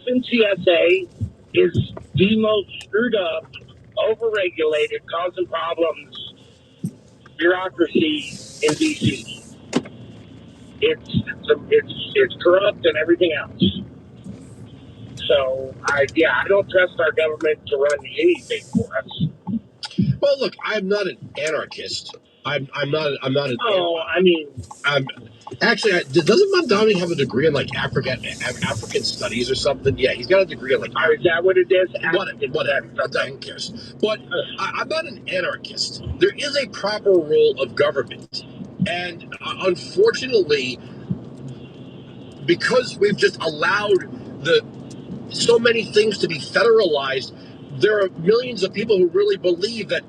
FMCSA is the most screwed up, overregulated, causing problems bureaucracy in D.C. It's corrupt and everything else. So I don't trust our government to run anything for us. Well, look, I'm not an anarchist. I'm not an. Actually, doesn't Mondani have a degree in like African studies or something? Yeah, he's got a degree in like. Is that what it is? Whatever. Who cares? But I'm not an anarchist. There is a proper role of government, and unfortunately, because we've just allowed so many things to be federalized, there are millions of people who really believe that,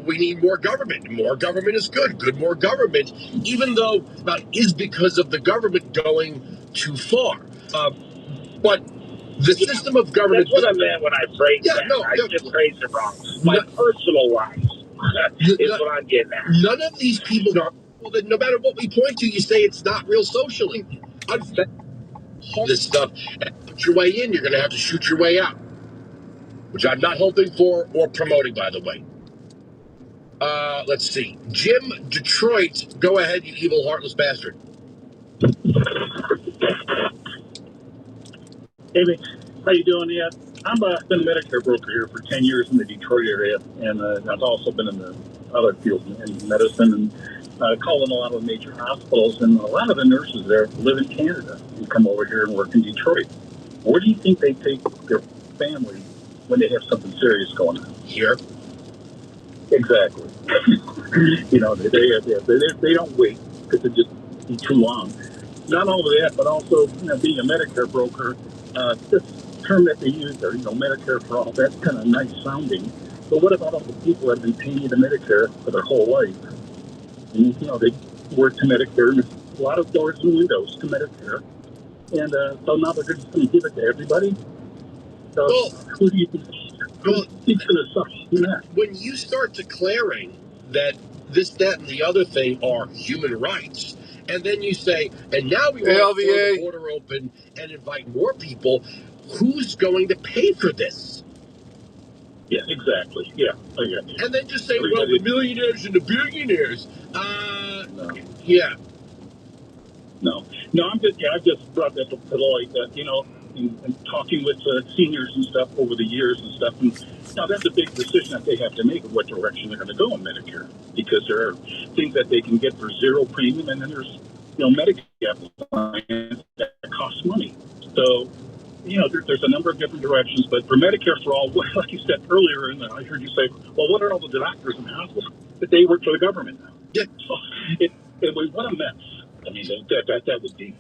we need more government. More government is good. More government, even though that is because of the government going too far. But the system of government... That's what I meant when I phrased that. I just phrased it wrong. My personal life is what I'm getting at. None of these people... no matter what we point to, you say it's not real socialism. This stuff, and put your way in, you're going to have to shoot your way out, which I'm not hoping for or promoting, by the way. Let's see. Jim, Detroit, go ahead, you evil, heartless bastard. Hey, how you doing? Yeah, I've been a Medicare broker here for 10 years in the Detroit area, and I've also been in the other fields in medicine and calling a lot of the major hospitals, and a lot of the nurses there live in Canada and come over here and work in Detroit. Where do you think they take their family when they have something serious going on? Here. Exactly. They don't wait because it just be too long. Not only that, but also being a Medicare broker, this term that they use there, Medicare for all, that's kind of nice sounding. But what about all the people that have been paying the Medicare for their whole life? And, they work to Medicare, and there's a lot of doors and windows to Medicare. And so now they're just going to give it to everybody. So who do you think? When you start declaring that this, that, and the other thing are human rights, and then you say, and now we want to throw the border open and invite more people, who's going to pay for this? Yeah, exactly. Yeah. And then just say, well, the millionaires and the billionaires. No. Yeah. No, I just brought that to the light that, in talking with seniors and stuff over the years and stuff. And now that's a big decision that they have to make of what direction they're going to go in Medicare, because there are things that they can get for zero premium, and then there's, Medicare plans that cost money. So, there's a number of different directions, but for Medicare for all, like you said earlier, and I heard you say, well, what are all the doctors in the hospitals? But they work for the government now. Yeah. So what a mess. I mean, that would be.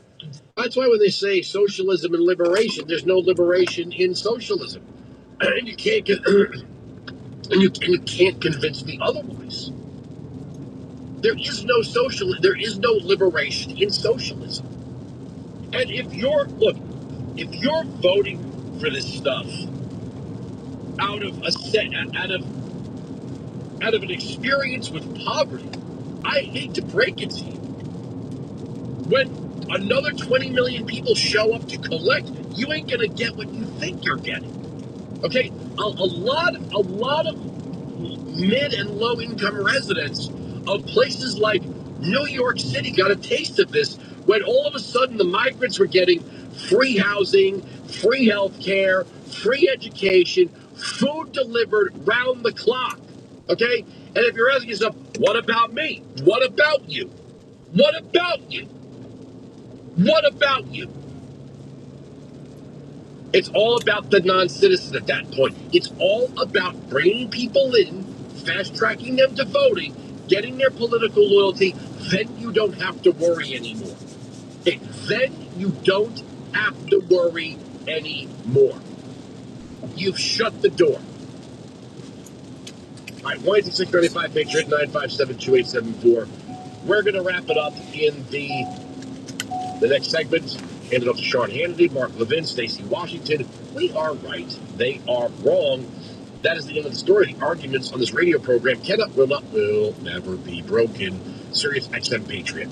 That's why when they say socialism and liberation, there's no liberation in socialism, and you can't get, and you can't convince me otherwise. There is no liberation in socialism. And if you're voting for this stuff out of an experience with poverty, I hate to break it to you. When another 20 million people show up to collect, you ain't gonna get what you think you're getting. Okay, a lot of mid and low income residents of places like New York City got a taste of this when all of a sudden the migrants were getting free housing, free health care, free education, food delivered round the clock. Okay, and if you're asking yourself, what about me? What about you? What about you? What about you? It's all about the non-citizen at that point. It's all about bringing people in, fast-tracking them to voting, getting their political loyalty. Then you don't have to worry anymore. Okay, then you don't have to worry anymore. You've shut the door. All right, 1-635 Patriot 957-2874. We're going to wrap it up in the next segment. Hand it off to Sean Hannity, Mark Levin, Stacey Washington. We are right. They are wrong. That is the end of the story. The arguments on this radio program will never be broken. Sirius XM Patriot.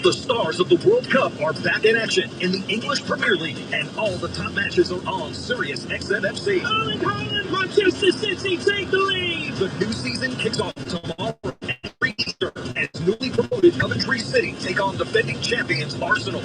The stars of the World Cup are back in action in the English Premier League, and all the top matches are on Sirius XM FC. Erling Haaland, Manchester City take the lead. The new season kicks off tomorrow every Easter as newly promoted Coventry City take on defending champions Arsenal.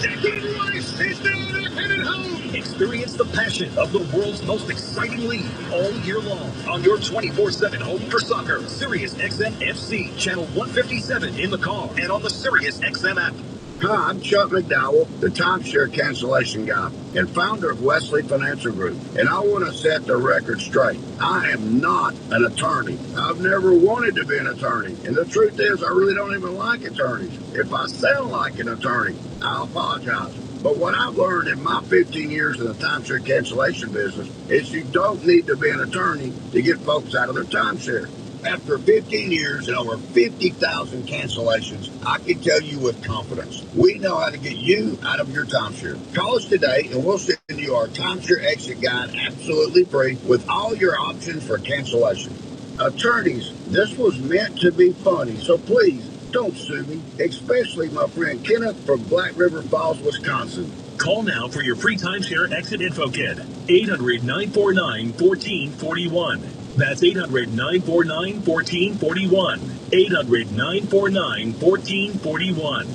Experience the passion of the world's most exciting league all year long on your 24/7 home for soccer. Sirius XM FC, channel 157 in the car and on the Sirius XM app. Hi, I'm Chuck McDowell, the timeshare cancellation guy and founder of Wesley Financial Group. And I want to set the record straight. I am not an attorney. I've never wanted to be an attorney. And the truth is, I really don't even like attorneys. If I sound like an attorney, I apologize. But what I've learned in my 15 years in the timeshare cancellation business is you don't need to be an attorney to get folks out of their timeshare. After 15 years and over 50,000 cancellations, I can tell you with confidence, we know how to get you out of your timeshare. Call us today and we'll send you our timeshare exit guide absolutely free with all your options for cancellation. Attorneys, this was meant to be funny, so please don't sue me, especially my friend Kenneth from Black River Falls, Wisconsin. Call now for your free timeshare exit info kit. 800-949-1441. That's 800-949-1441. 800-949-1441.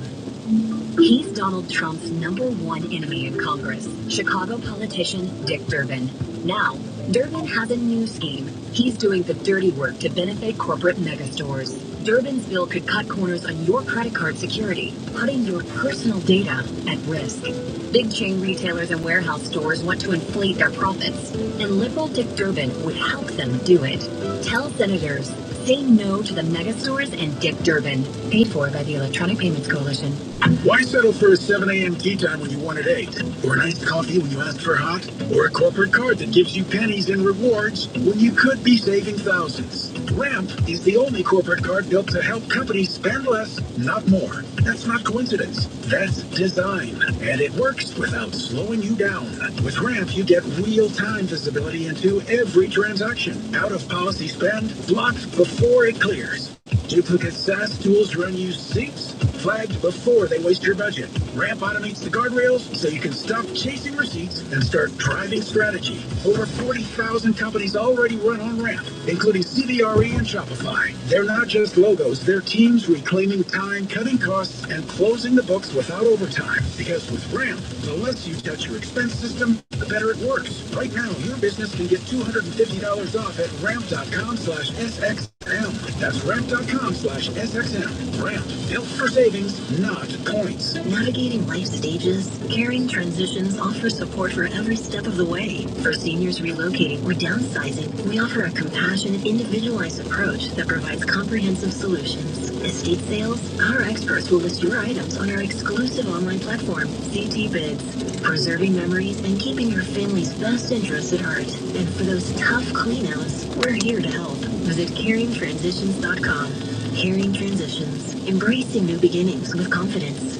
He's Donald Trump's #1 enemy in Congress, Chicago politician Dick Durbin. Now, Durbin has a new scheme. He's doing the dirty work to benefit corporate megastores. Durbin's bill could cut corners on your credit card security, putting your personal data at risk. Big chain retailers and warehouse stores want to inflate their profits, and liberal Dick Durbin would help them do it. Tell senators, say no to the megastores and Dick Durbin. Paid for by the Electronic Payments Coalition. Why settle for a 7 a.m. tea time when you wanted 8? Or an iced coffee when you asked for hot? Or a corporate card that gives you pennies in rewards when you could be saving thousands? Ramp is the only corporate card built to help companies spend less, not more. That's not coincidence. That's design. And it works without slowing you down. With Ramp, you get real-time visibility into every transaction. Out-of-policy spend blocked before it clears. Duplicate SaaS tools run you seats flagged before they waste your budget. Ramp automates the guardrails so you can stop chasing receipts and start driving strategy. Over 40,000 companies already run on Ramp, including CBRE and Shopify. They're not just logos, they're teams reclaiming time, cutting costs, and closing the books without overtime. Because with Ramp, the less you touch your expense system, the better it works. Right now, your business can get $250 off at ramp.com/SXM. That's ramp.com/SXM. Ramp, built for savings, not points. Navigating life stages, Caring Transitions offers support for every step of the way. For seniors relocating or downsizing, we offer a compassionate, individualized approach that provides comprehensive solutions. Estate sales, our experts will list your items on our exclusive online platform, CT Bids. Preserving memories and keeping your family's best interests at heart. And for those tough cleanouts, we're here to help. Visit caringtransitions.com. Caring Transitions, embracing new beginnings with confidence.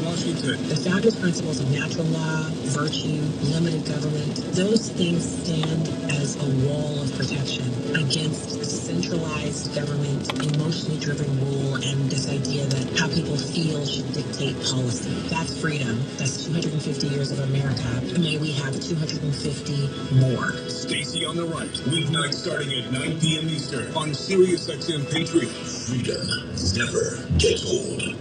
Washington. Establish principles of natural law, virtue, limited government. Those things stand as a wall of protection against centralized government, emotionally driven rule, and this idea that how people feel should dictate policy. That's freedom. That's 250 years of America. May we have 250 more. Stacy on the Right, weeknights starting at 9 p.m. Eastern on Sirius XM Patriot. Freedom never gets old.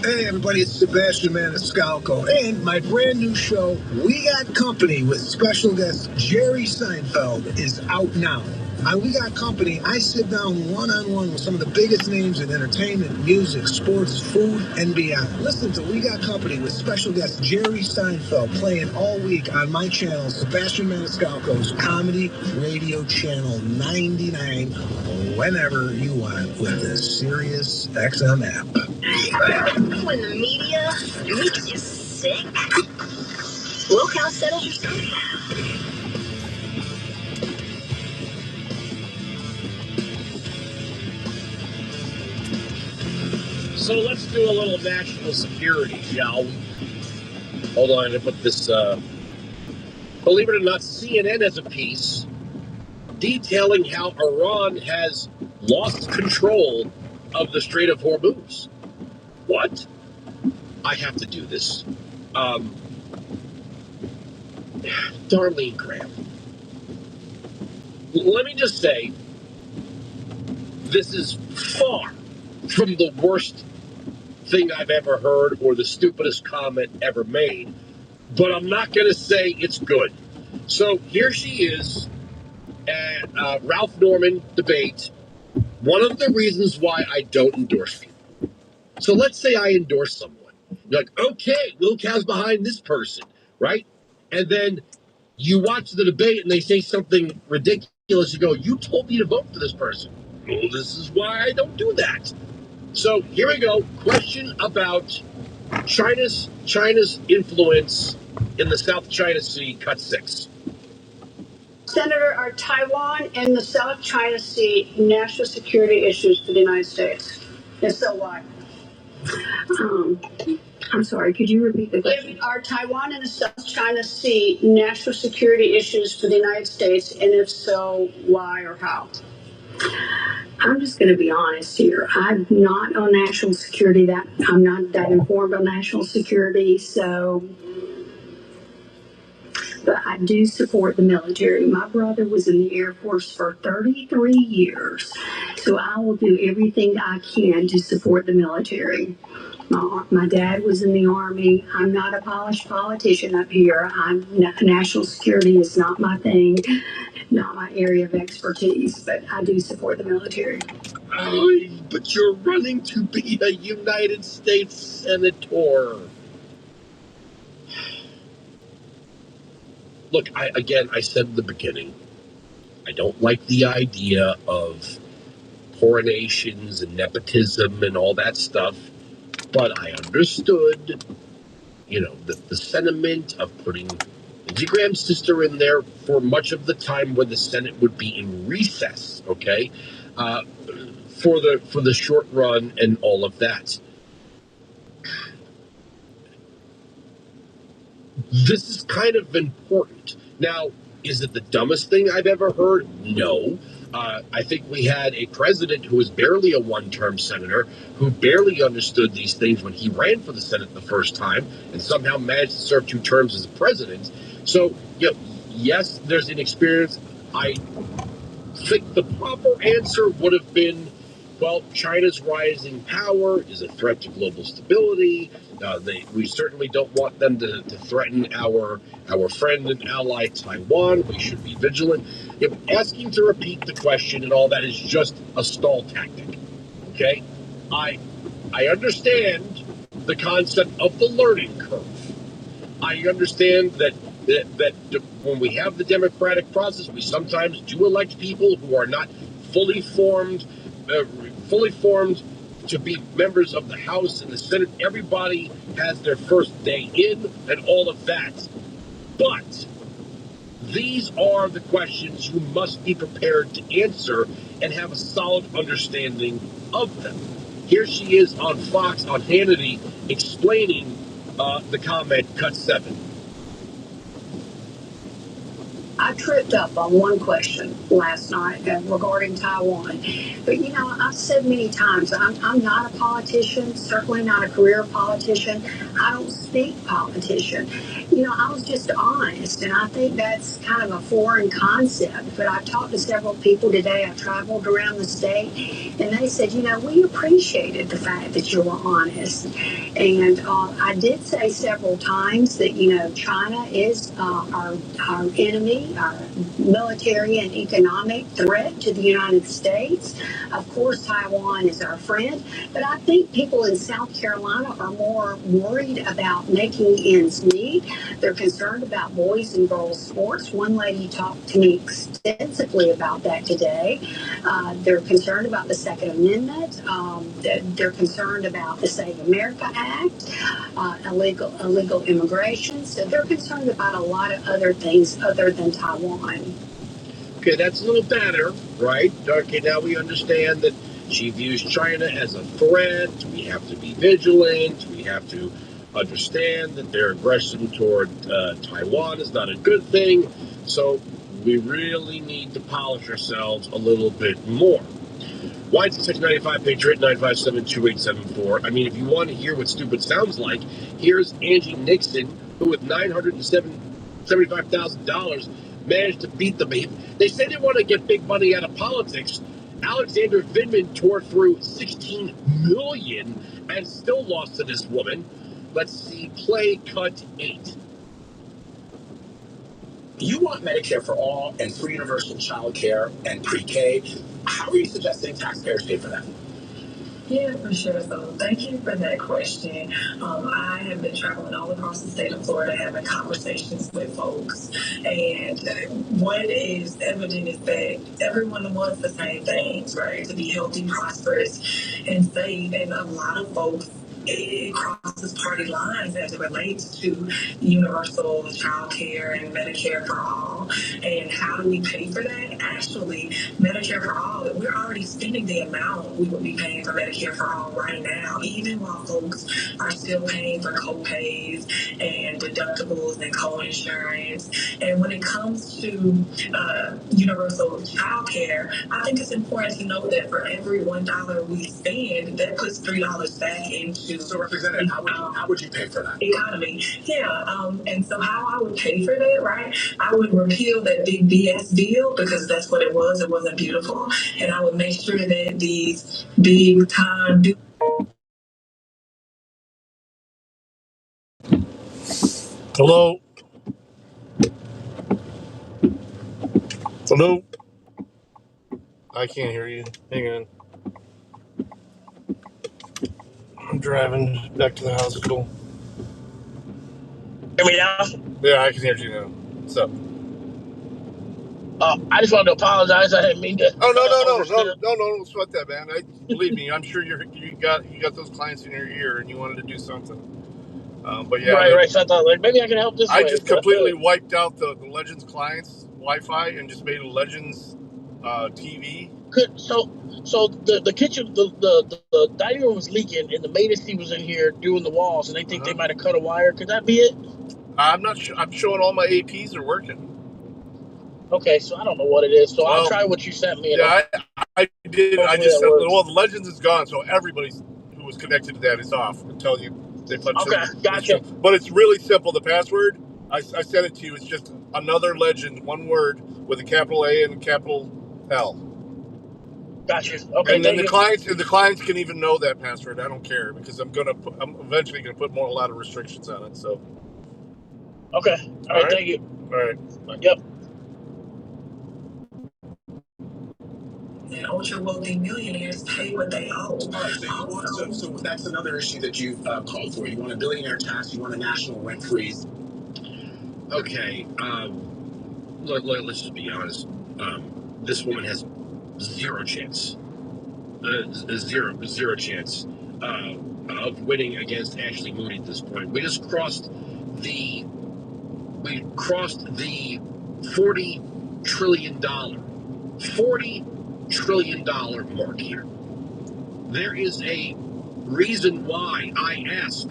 Hey everybody, it's Sebastian Maniscalco and my brand new show, We Got Company with special guest Jerry Seinfeld is out now. On We Got Company, I sit down one-on-one with some of the biggest names in entertainment, music, sports, food, and beyond. Listen to We Got Company with special guest Jerry Seinfeld playing all week on my channel, Sebastian Maniscalco's Comedy Radio Channel 99, whenever you want with the Sirius XM app. When the media makes you sick, look how settles your stomach. So let's do a little national security, shall we? Hold on, to put this, believe it or not, CNN has a piece detailing how Iran has lost control of the Strait of Hormuz. What? I have to do this. Darlene Graham. Let me just say, this is far from the worst thing I've ever heard or the stupidest comment ever made, but I'm not going to say it's good. So here she is at Ralph Norman debate. One of the reasons why I don't endorse people. So let's say I endorse someone. You're like, okay, Will Cow's behind this person, right? And then you watch the debate and they say something ridiculous. You go, you told me to vote for this person. Well, this is why I don't do that. So here we go. Question about China's influence in the South China Sea, cut 6. Senator, are Taiwan and the South China Sea national security issues for the United States? If so, why? I'm sorry, could you repeat the question? Are Taiwan and the South China Sea national security issues for the United States, and if so, why or how? I'm just going to be honest here. I'm not on national security. I'm not that informed on national security, but I do support the military. My brother was in the Air Force for 33 years, so I will do everything I can to support the military. My dad was in the Army. I'm not a polished politician up here. National security is not my thing, not my area of expertise, but I do support the military. But you're running to be a United States Senator. Look, I said in the beginning, I don't like the idea of coronations and nepotism and all that stuff, but I understood, the sentiment of putting Lindsey Graham's sister in there for much of the time when the Senate would be in recess, okay, for the short run and all of that. This is kind of important. Now, is it the dumbest thing I've ever heard? No. I think we had a president who was barely a one-term senator who barely understood these things when he ran for the Senate the first time and somehow managed to serve 2 terms as a president. So, yes, there's inexperience. I think the proper answer would have been, well, China's rising power is a threat to global stability. We certainly don't want them to threaten our friend and ally Taiwan. We should be vigilant. Asking to repeat the question and all that is just a stall tactic. Okay? I understand the concept of the learning curve. I understand that when we have the democratic process, we sometimes do elect people who are not fully formed to be members of the House and the Senate. Everybody has their first day in and all of that. But these are the questions you must be prepared to answer and have a solid understanding of them. Here she is on Fox, on Hannity, explaining the comment, cut 7. I tripped up on one question last night regarding Taiwan. But, I've said many times, I'm not a politician, certainly not a career politician. I don't speak politician. I was just honest, and I think that's kind of a foreign concept. But I talked to several people today. I traveled around the state, and they said, we appreciated the fact that you were honest. And I did say several times that, China is our enemy, our military and economic threat to the United States. Of course, Taiwan is our friend, but I think people in South Carolina are more worried about making ends meet. They're concerned about boys and girls sports. One lady talked to me extensively about that today. They're concerned about the Second Amendment. They're concerned about the Save America Act, illegal immigration. So they're concerned about a lot of other things other than Taiwan. Okay, that's a little better, right? Okay, now we understand that she views China as a threat. We have to be vigilant. We have to understand that their aggression toward Taiwan is not a good thing. So we really need to polish ourselves a little bit more. Weinstein 695 Patriot 957-2874. I mean, if you want to hear what stupid sounds like, here's Angie Nixon, who with $975,000 managed to beat the beat. They say they want to get big money out of politics. Alexander Vindman tore through $16 million and still lost to this woman. Let's see, play cut 8. You want Medicare for all and free universal child care and pre-K. How are you suggesting taxpayers pay for that? Yeah, for sure. So thank you for that question. I have been traveling all across the state of Florida having conversations with folks. And what is evident is that everyone wants the same things, right? To be healthy, prosperous, and safe. And a lot of folks, it crosses party lines as it relates to universal child care and Medicare for all. And how do we pay for that? Actually, Medicare for all, we're already spending the amount we would be paying for Medicare for all right now, even while folks are still paying for co-pays and deductibles and co-insurance. And when it comes to universal child care, I think it's important to know that for every $1 we spend, that puts $3 back into. So, Representative, how would you pay for that? Economy. Yeah. And so how I would pay for that, right? I would repeal that big BS bill because that's what it was. It wasn't beautiful. And I would make sure that these big time. Hello? Hello? I can't hear you. Hang on. I'm driving back to the house. Cool. Hear me now? Yeah, I can hear you now. What's up? I just wanted to apologize. I didn't mean to. No, don't sweat that, man. Believe me, I'm sure you got those clients in your ear, and you wanted to do something. But yeah, right. So I thought, like, maybe I can help this way. I just completely wiped out the Legends clients' Wi-Fi and just made a Legends TV. So the kitchen, the dining room was leaking, and the maintenance team was in here doing the walls, and they think they might have cut a wire. Could that be it? I'm not sure. I'm showing all my APs are working. Okay, so I don't know what it is. So I'll try what you sent me. Yeah, I did. I just said, well, the Legends is gone, so everybody who was connected to that is off until they punch it. Okay, gotcha. But it's really simple. The password, I sent it to you. It's just another Legend, one word with a capital A and a capital L. Gotcha. Okay. And then the clients can even know that password. I don't care because I'm eventually gonna put a lot of restrictions on it. So. Okay. All right. Thank you. All right. Yep. And ultra wealthy millionaires pay what they owe. All right, so that's another issue that you've called for. You want a billionaire tax, you want a national rent freeze. Okay, let's just be honest. This woman has zero chance of winning against Ashley Moody at this point. We crossed the $40 trillion mark here. There is a reason why I ask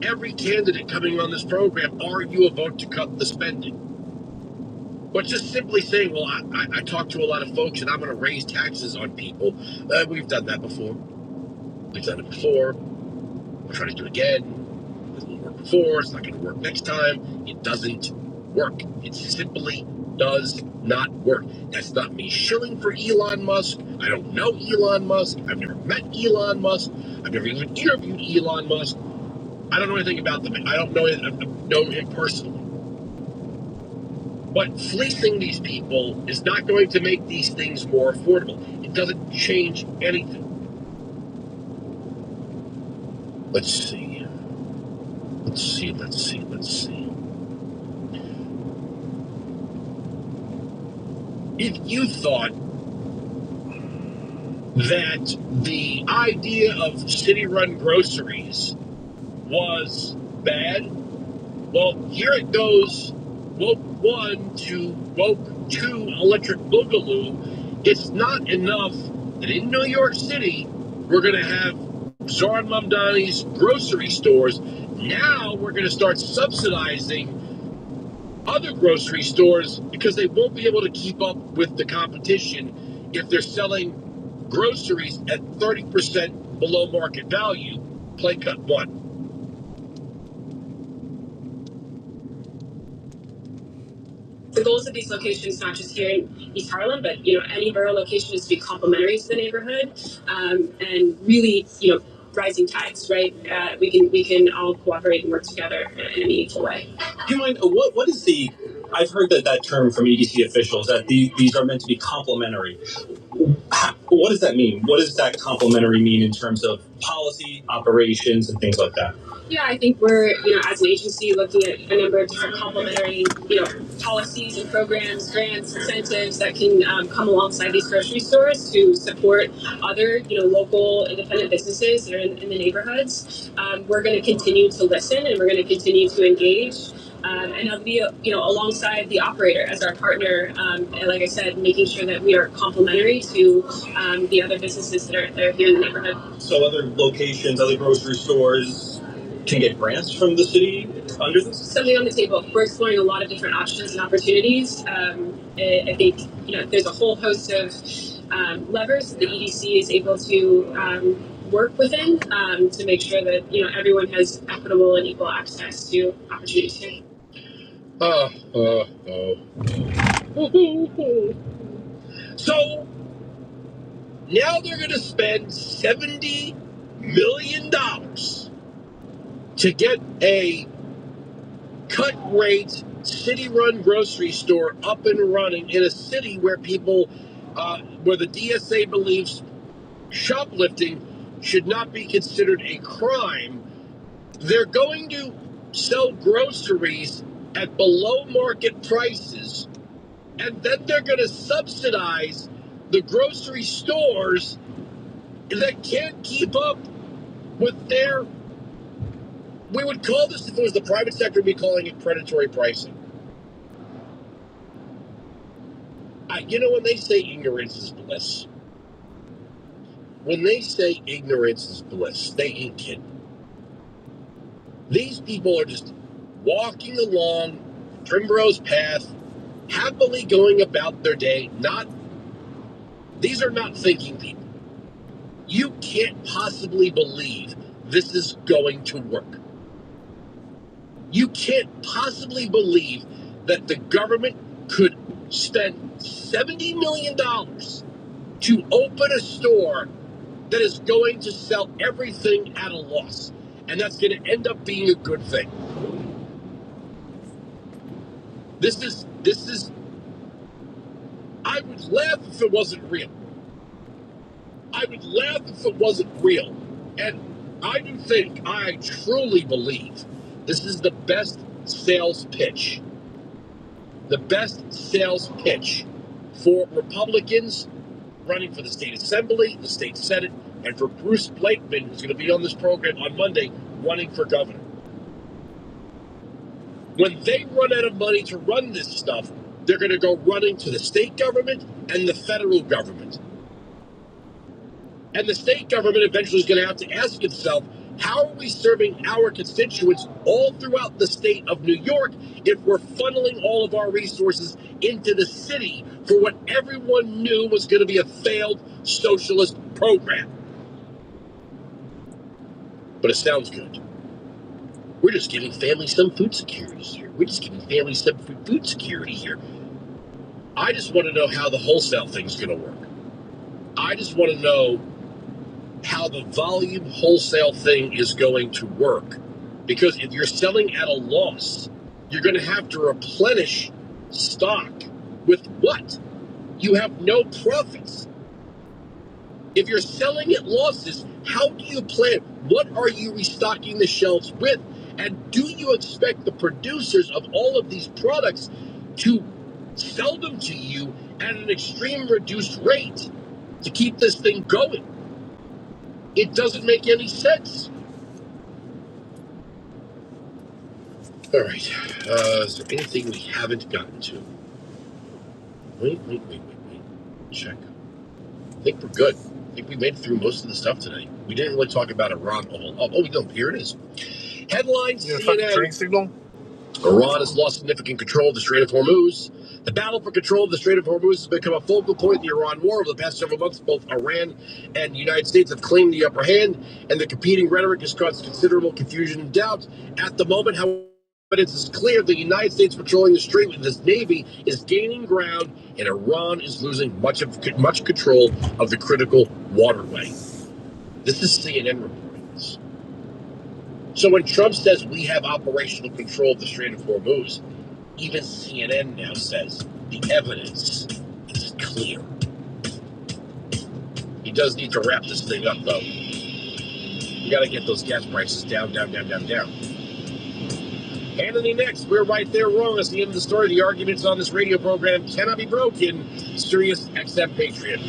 every candidate coming on this program, are you about to cut the spending? But just simply saying, well, I talk to a lot of folks and I'm going to raise taxes on people. We've done that before. We're trying to do it again. It didn't work before. It's not going to work next time. It doesn't work. It simply does not work. That's not me shilling for Elon Musk. I don't know Elon Musk. I've never met Elon Musk. I've never even interviewed Elon Musk. I don't know anything about them. I don't know him personally. But fleecing these people is not going to make these things more affordable. It doesn't change anything. Let's see. If you thought that the idea of city-run groceries was bad, well, here it goes. Woke 1 to Woke 2 electric boogaloo. It's not enough that in New York City, we're going to have Zoran Mamdani's grocery stores. Now we're going to start subsidizing other grocery stores because they won't be able to keep up with the competition if they're selling groceries at 30% below market value. Play cut 1. The goals of these locations, not just here in East Harlem, but any borough location, is to be complementary to the neighborhood, and really, rising tides. Right? We can all cooperate and work together in a meaningful way. Do you mind? What is the? I've heard that term from EDC officials that these are meant to be complementary. What does that mean? What does that complementary mean in terms of policy, operations, and things like that? Yeah, I think we're, as an agency, looking at a number of different complementary, policies and programs, grants, incentives that can come alongside these grocery stores to support other, local independent businesses that are in the neighborhoods. We're going to continue to listen, and we're going to continue to engage. And I'll be, alongside the operator as our partner, and like I said, making sure that we are complementary to the other businesses that are here in the neighborhood. So other locations, other grocery stores can get grants from the city under this? Something on the table. We're exploring a lot of different options and opportunities. I think there's a whole host of levers that the EDC is able to work within to make sure that everyone has equitable and equal access to opportunities here. So now they're going to spend $70 million to get a cut rate city-run grocery store up and running in a city where people, where the DSA believes shoplifting should not be considered a crime. They're going to sell groceries at below market prices, and then they're going to subsidize the grocery stores that can't keep up with their, we would call this, if it was the private sector, we'd be calling it predatory pricing. When they say ignorance is bliss, they ain't kidding. These people are just walking along Primrose Path, happily going about their day. These are not thinking people. You can't possibly believe this is going to work. You can't possibly believe that the government could spend $70 million to open a store that is going to sell everything at a loss. And that's going to end up being a good thing. This is, I would laugh if it wasn't real. And I truly believe this is the best sales pitch. The best sales pitch for Republicans running for the state assembly, the state senate, and for Bruce Blakeman, who's going to be on this program on Monday, running for governor. When they run out of money to run this stuff, they're going to go running to the state government and the federal government. And the state government eventually is going to have to ask itself, how are we serving our constituents all throughout the state of New York if we're funneling all of our resources into the city for what everyone knew was going to be a failed socialist program? But it sounds good. We're just giving families some food security here. I just want to know how the wholesale thing's going to work. I just want to know how the volume wholesale thing is going to work. Because if you're selling at a loss, you're going to have to replenish stock with what? You have no profits. If you're selling at losses, how do you plan? What are you restocking the shelves with? And do you expect the producers of all of these products to sell them to you at an extreme reduced rate to keep this thing going? It doesn't make any sense. All right. Is there anything we haven't gotten to? Wait. Check. I think we're good. I think we made it through most of the stuff today. We didn't really talk about Iran. Oh, no, here it is. Headlines, CNN. Turning signal? Iran has lost significant control of the Strait of Hormuz. The battle for control of the Strait of Hormuz has become a focal point in the Iran war. Over the past several months, both Iran and the United States have claimed the upper hand, and the competing rhetoric has caused considerable confusion and doubt. At the moment, however, evidence is clear. The United States patrolling the strait with its Navy is gaining ground, and Iran is losing much control of the critical waterway. This is CNN reporting this. So when Trump says we have operational control of the Strait of Hormuz, even CNN now says the evidence is clear. He does need to wrap this thing up, though. You got to get those gas prices down. Anthony next. We're right there wrong. That's the end of the story. The arguments on this radio program cannot be broken. Sirius XM Patriot.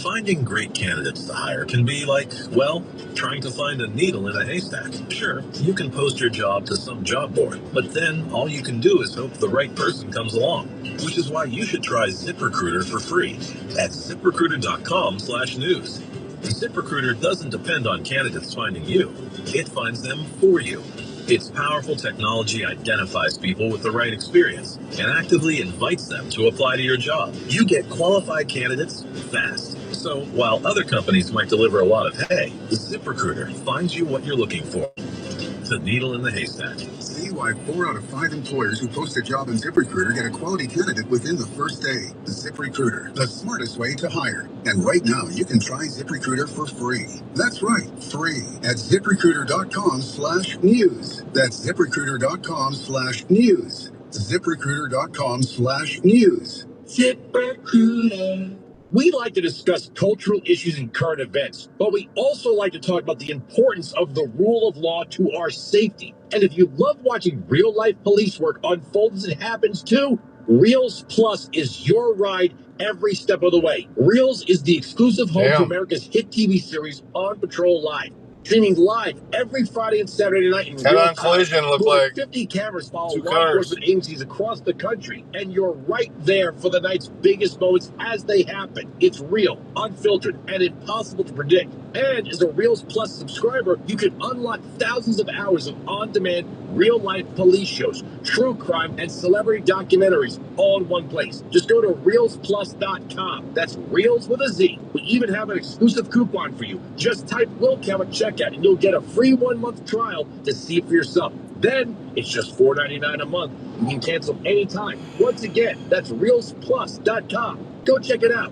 Finding great candidates to hire can be like, well, trying to find a needle in a haystack. Sure, you can post your job to some job board, but then all you can do is hope the right person comes along, which is why you should try ZipRecruiter for free at ZipRecruiter.com/news. ZipRecruiter doesn't depend on candidates finding you. It finds them for you. Its powerful technology identifies people with the right experience and actively invites them to apply to your job. You get qualified candidates fast. So while other companies might deliver a lot of hay, ZipRecruiter finds you what you're looking for. The needle in the haystack. See why 4 out of 5 employers who post a job in ZipRecruiter get a quality candidate within the first day. ZipRecruiter, the smartest way to hire. And right now, you can try ZipRecruiter for free. That's right, free at ZipRecruiter.com/news. That's ZipRecruiter.com/news. ZipRecruiter.com/news. ZipRecruiter. We like to discuss cultural issues and current events, but we also like to talk about the importance of the rule of law to our safety. And if you love watching real-life police work unfold as it happens too, Reels Plus is your ride every step of the way. Reels is the exclusive home to America's hit TV series On Patrol Live. Streaming live every Friday and Saturday night in real time. Collision look More than like 50 cameras follow two law cars. enforcement agencies across the country, and you're right there for the night's biggest moments as they happen. It's real, unfiltered, and impossible to predict. And as a Reels Plus subscriber, you can unlock thousands of hours of on-demand, real-life police shows, true crime, and celebrity documentaries all in one place. Just go to ReelsPlus.com. That's Reels with a Z. We even have an exclusive coupon for you. Just type WillCam at checkout, and you'll get a free 1-month trial to see it for yourself. Then it's just $4.99 a month. You can cancel anytime. Once again, that's ReelsPlus.com. Go check it out.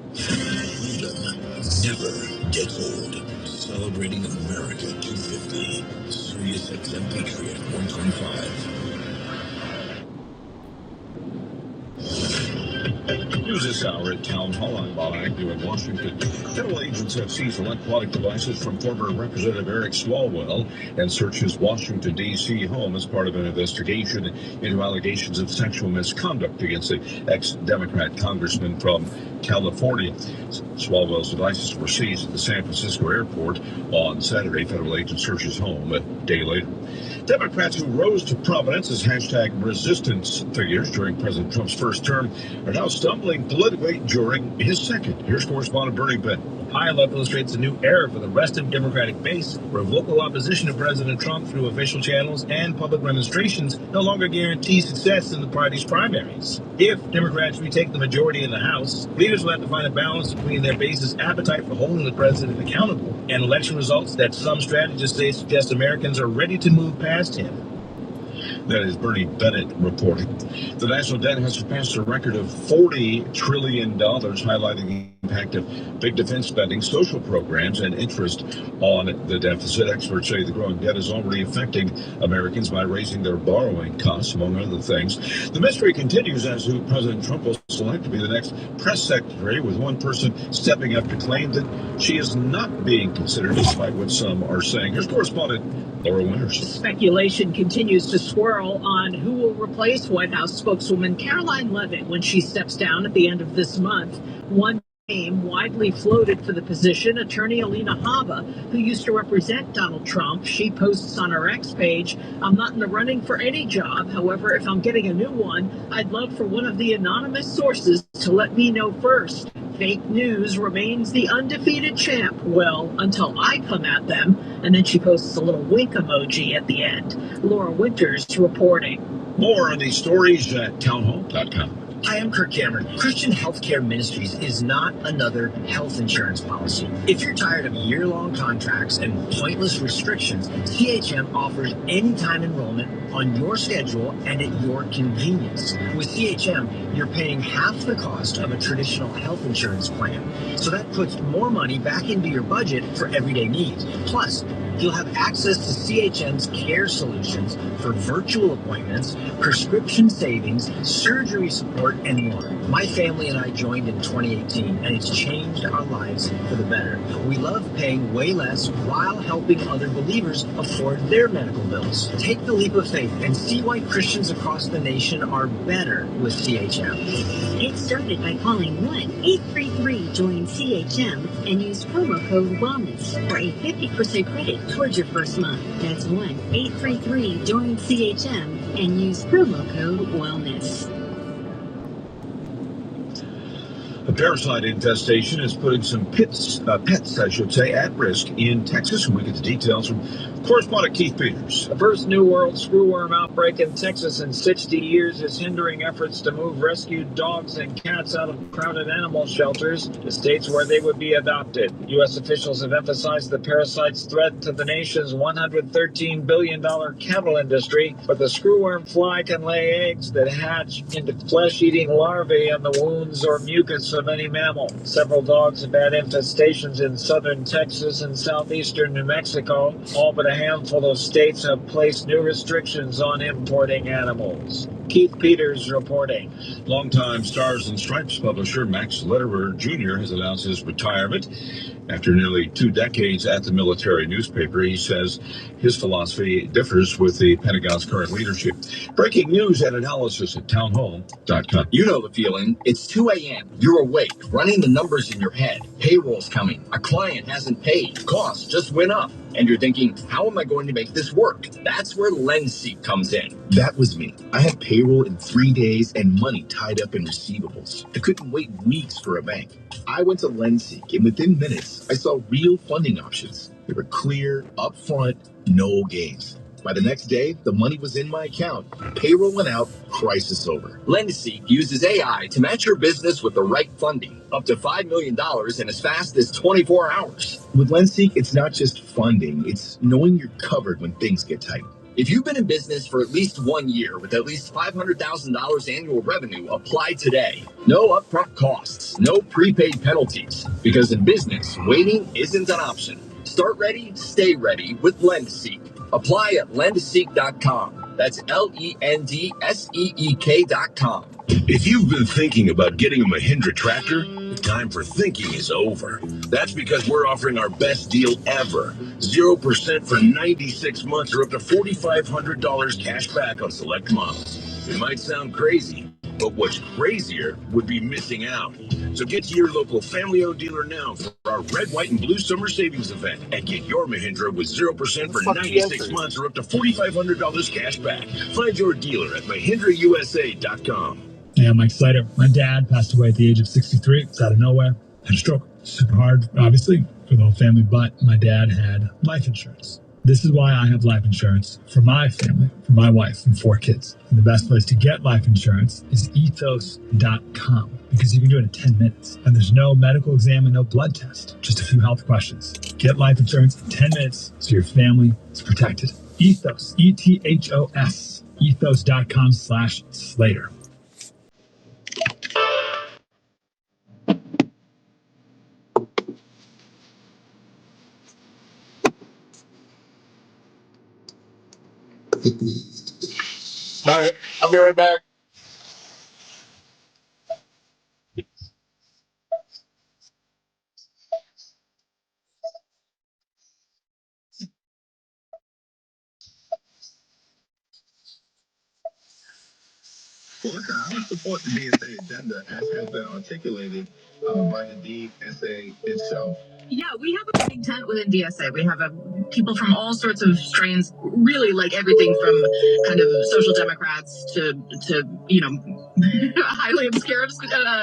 Never gets old. Celebrating America 250. Sirius XM Patriot 125. News this hour at Town Hall. I'm Bob Agnew in Washington. Federal agents have seized electronic devices from former Representative Eric Swalwell and searched his Washington, D.C. home as part of an investigation into allegations of sexual misconduct against the ex-Democrat congressman from California. Swalwell's devices were seized at the San Francisco airport on Saturday. Federal agents searched his home a day later. Democrats who rose to prominence as hashtag resistance figures during President Trump's first term are now stumbling politically during his second. Here's correspondent Bernie Bennett. Pileup illustrates a new era for the restive Democratic base, where vocal opposition to President Trump through official channels and public demonstrations no longer guarantees success in the party's primaries. If Democrats retake the majority in the House, leaders will have to find a balance between their base's appetite for holding the president accountable and election results that some strategists say suggest Americans are ready to move past him. That is Bernie Bennett reporting. The national debt has surpassed a record of $40 trillion, highlighting the impact of big defense spending, social programs, and interest on the deficit. Experts say the growing debt is already affecting Americans by raising their borrowing costs, among other things. The mystery continues as who President Trump will select to be the next press secretary, with one person stepping up to claim that she is not being considered, despite what some are saying. Here's correspondent Laura Winters. Speculation continues to swirl on who will replace White House spokeswoman Caroline Leavitt when she steps down at the end of this month. One name widely floated for the position, attorney Alina Habba, who used to represent Donald Trump. She posts on her X page, "I'm not in the running for any job. However, if I'm getting a new one, I'd love for one of the anonymous sources to let me know first." fake news remains the undefeated champ. Well, until I come at them. And then she posts a little wink emoji at the end. Laura Winters reporting. More on these stories at townhall.com. Hi, I'm Kirk Cameron. Christian Healthcare Ministries is not another health insurance policy. If you're tired of year-long contracts and pointless restrictions, CHM offers anytime enrollment on your schedule and at your convenience. With CHM, you're paying half the cost of a traditional health insurance plan. So that puts more money back into your budget for everyday needs. Plus, you'll have access to CHM's care solutions for virtual appointments, prescription savings, surgery support, and more. My family and I joined in 2018, and it's changed our lives for the better. We love paying way less while helping other believers afford their medical bills. Take the leap of faith and see why Christians across the nation are better with CHM. Get started by calling 1-833-JOIN-CHM and use promo code WELLNESS for a 50% credit towards your first month. That's 1-833-JOIN-CHM and use promo code WELLNESS. A parasite infestation is putting some pets, I should say, at risk in Texas. And we get the details from correspondent Keith Peters. The first New World screwworm outbreak in Texas in 60 years is hindering efforts to move rescued dogs and cats out of crowded animal shelters to states where they would be adopted. U.S. officials have emphasized the parasite's threat to the nation's $113 billion cattle industry, but the screwworm fly can lay eggs that hatch into flesh-eating larvae on the wounds or mucus of any mammal. Several dogs have had infestations in southern Texas and southeastern New Mexico. All but a handful of states have placed new restrictions on importing animals. Keith Peters reporting. Longtime Stars and Stripes publisher Max Lederer Jr. has announced his retirement. After nearly 2 decades at the military newspaper, he says his philosophy differs with the Pentagon's current leadership. Breaking news and analysis at townhall.com. You know the feeling. It's 2 a.m. You're awake, running the numbers in your head. Payroll's coming. A client hasn't paid. Costs just went up. And you're thinking, how am I going to make this work? That's where LendSeek comes in. That was me. I had payroll in 3 days and money tied up in receivables. I couldn't wait weeks for a bank. I went to LendSeek, and within minutes, I saw real funding options. They were clear, upfront, no games. By the next day, the money was in my account. Payroll went out, crisis over. LendSeek uses AI to match your business with the right funding, up to $5 million in as fast as 24 hours. With LendSeek, it's not just funding, it's knowing you're covered when things get tight. If you've been in business for at least 1 year with at least $500,000 annual revenue, apply today. No upfront costs, no prepaid penalties, because in business, waiting isn't an option. Start ready, stay ready with LendSeek. Apply at lendseek.com. That's LENDSEEK.com. If you've been thinking about getting a Mahindra tractor, the time for thinking is over. That's because we're offering our best deal ever. 0% for 96 months or up to $4,500 cash back on select models. It might sound crazy, but what's crazier would be missing out. So get to your local family-owned dealer now for our Red, White, and Blue Summer Savings Event and get your Mahindra with 0% for 96 months or up to $4,500 cash back. Find your dealer at MahindraUSA.com. Hey, I'm Mike Slater. My dad passed away at the age of 63. It's out of nowhere. Had a stroke. Super hard, obviously, for the whole family, but my dad had life insurance. This is why I have life insurance for my family, for my wife, and 4 kids. And the best place to get life insurance is ethos.com because you can do it in 10 minutes. And there's no medical exam and no blood test, just a few health questions. Get life insurance in 10 minutes so your family is protected. Ethos, ETHOS, ethos.com/Slater. All right, I'll be right back. Well, listen, I would support the DSA agenda as has been articulated by the DSA itself. Yeah, we have a big tent within DSA. We have people from all sorts of strains, really like everything from kind of social democrats to highly obscure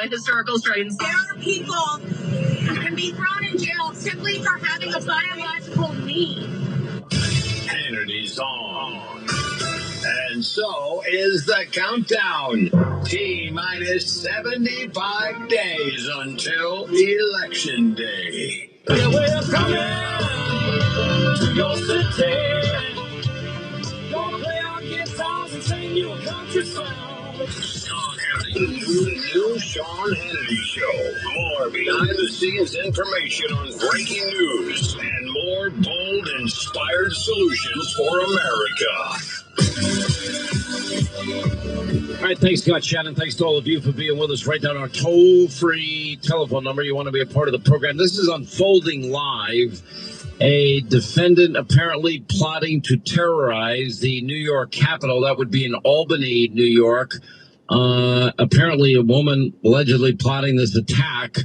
historical strains. There are people who can be thrown in jail simply for having a biological need. Hannity's on. And so is the countdown. T-minus 75 days until Election Day. Yeah, we're coming to your city. Gonna play our guitars and sing you a country song. Sean Hannity. The new Sean Hannity Show. More behind-the-scenes information on breaking news and more bold, inspired solutions for America. All right, thanks, Scott Shannon. Thanks to all of you for being with us. Write down our toll-free telephone number. You want to be a part of the program. This is unfolding live. A defendant apparently plotting to terrorize the New York Capitol. That would be in Albany, New York. Apparently a woman allegedly plotting this attack.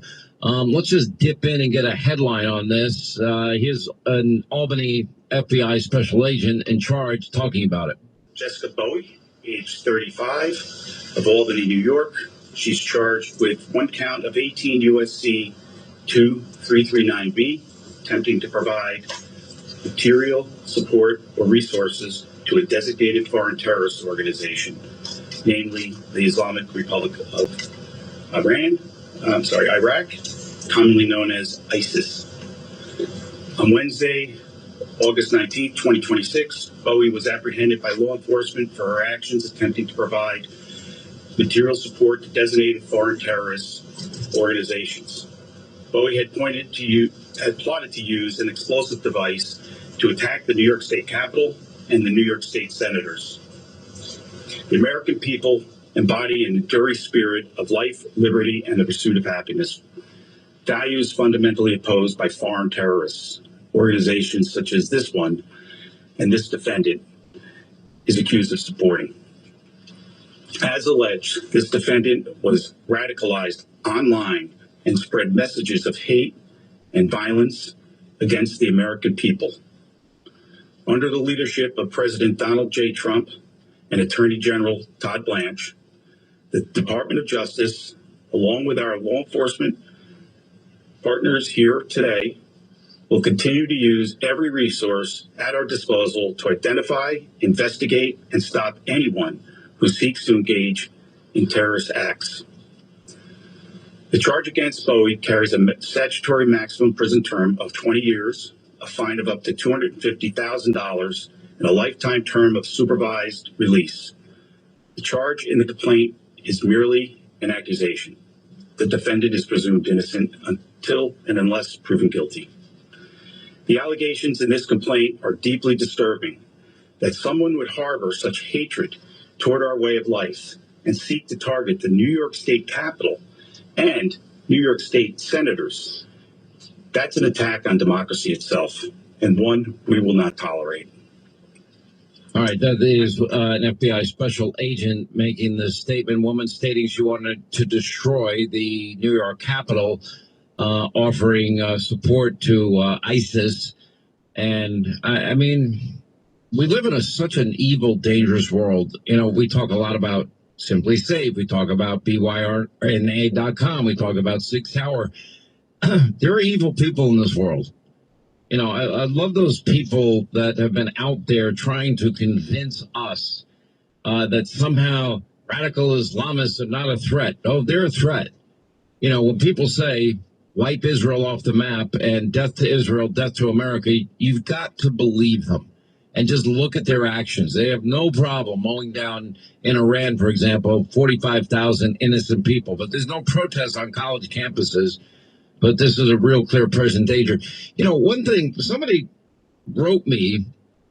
Let's just dip in and get a headline on this. Here's an Albany FBI special agent in charge talking about it. Jessica Bowie, age 35, of Albany, New York. She's charged with one count of 18 U.S.C. 2339B, attempting to provide material, support, or resources to a designated foreign terrorist organization, namely the Islamic Republic of Iraq, commonly known as ISIS. On Wednesday, August 19, 2026, Bowie was apprehended by law enforcement for her actions attempting to provide material support to designated foreign terrorist organizations. Bowie had plotted to use an explosive device to attack the New York State Capitol and the New York State senators. The American people embody an enduring spirit of life, liberty, and the pursuit of happiness, values fundamentally opposed by foreign terrorists. Organizations such as this one and this defendant is accused of supporting. As alleged, this defendant was radicalized online and spread messages of hate and violence against the American people. Under the leadership of President Donald J. Trump and Attorney General Todd Blanche, the Department of Justice, along with our law enforcement partners here today, will continue to use every resource at our disposal to identify, investigate, and stop anyone who seeks to engage in terrorist acts. The charge against Bowie carries a statutory maximum prison term of 20 years, a fine of up to $250,000, and a lifetime term of supervised release. The charge in the complaint is merely an accusation. The defendant is presumed innocent until and unless proven guilty. The allegations in this complaint are deeply disturbing. That someone would harbor such hatred toward our way of life and seek to target the New York State Capitol and New York State senators, that's an attack on democracy itself, and one we will not tolerate. All right, that is an FBI special agent making this statement. Woman stating she wanted to destroy the New York Capitol, offering support to ISIS. And I mean, we live in such an evil, dangerous world. You know, we talk a lot about Simply Safe. We talk about BYRNA.com. We talk about Sig Tower. There are evil people in this world. You know, I love those people that have been out there trying to convince us that somehow radical Islamists are not a threat. Oh, they're a threat. You know, when people say wipe Israel off the map and death to Israel, death to America, you've got to believe them and just look at their actions. They have no problem mowing down in Iran, for example, 45,000 innocent people. But there's no protests on college campuses. But this is a real clear present danger. You know, one thing, somebody wrote me,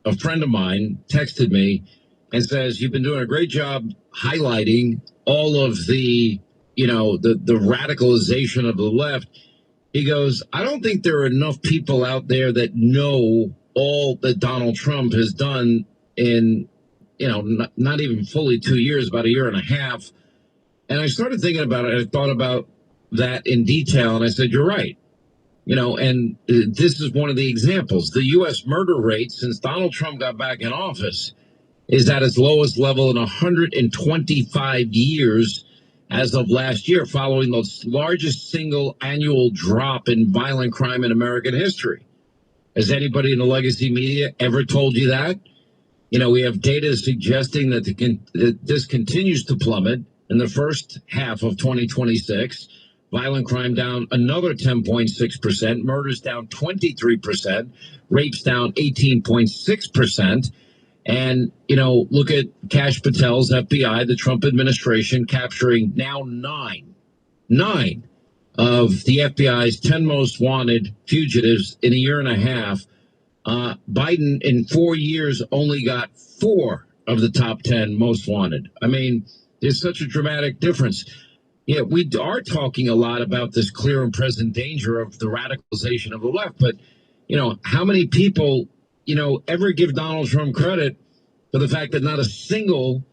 a friend of mine texted me and says, you've been doing a great job highlighting all of the, you know, the radicalization of the left. He goes, I don't think there are enough people out there that know all that Donald Trump has done in, you know, not even fully 2 years, about a year and a half. And I started thinking about it. I thought about that in detail, and I said, you're right. You know, and this is one of the examples. The U.S. murder rate since Donald Trump got back in office is at its lowest level in 125 years. as of last year, following the largest single annual drop in violent crime in American history. Has anybody in the legacy media ever told you that? You know, we have data suggesting that this continues to plummet in the first half of 2026. Violent crime down another 10.6%, murders down 23%, rapes down 18.6%. And, you know, look at Kash Patel's FBI, the Trump administration, capturing now nine of the FBI's 10 most wanted fugitives in a year and a half. Biden in 4 years only got 4 of the top 10 most wanted. I mean, there's such a dramatic difference. Yeah, we are talking a lot about this clear and present danger of the radicalization of the left, but, you know, how many people, you know, ever give Donald Trump credit for the fact that not a single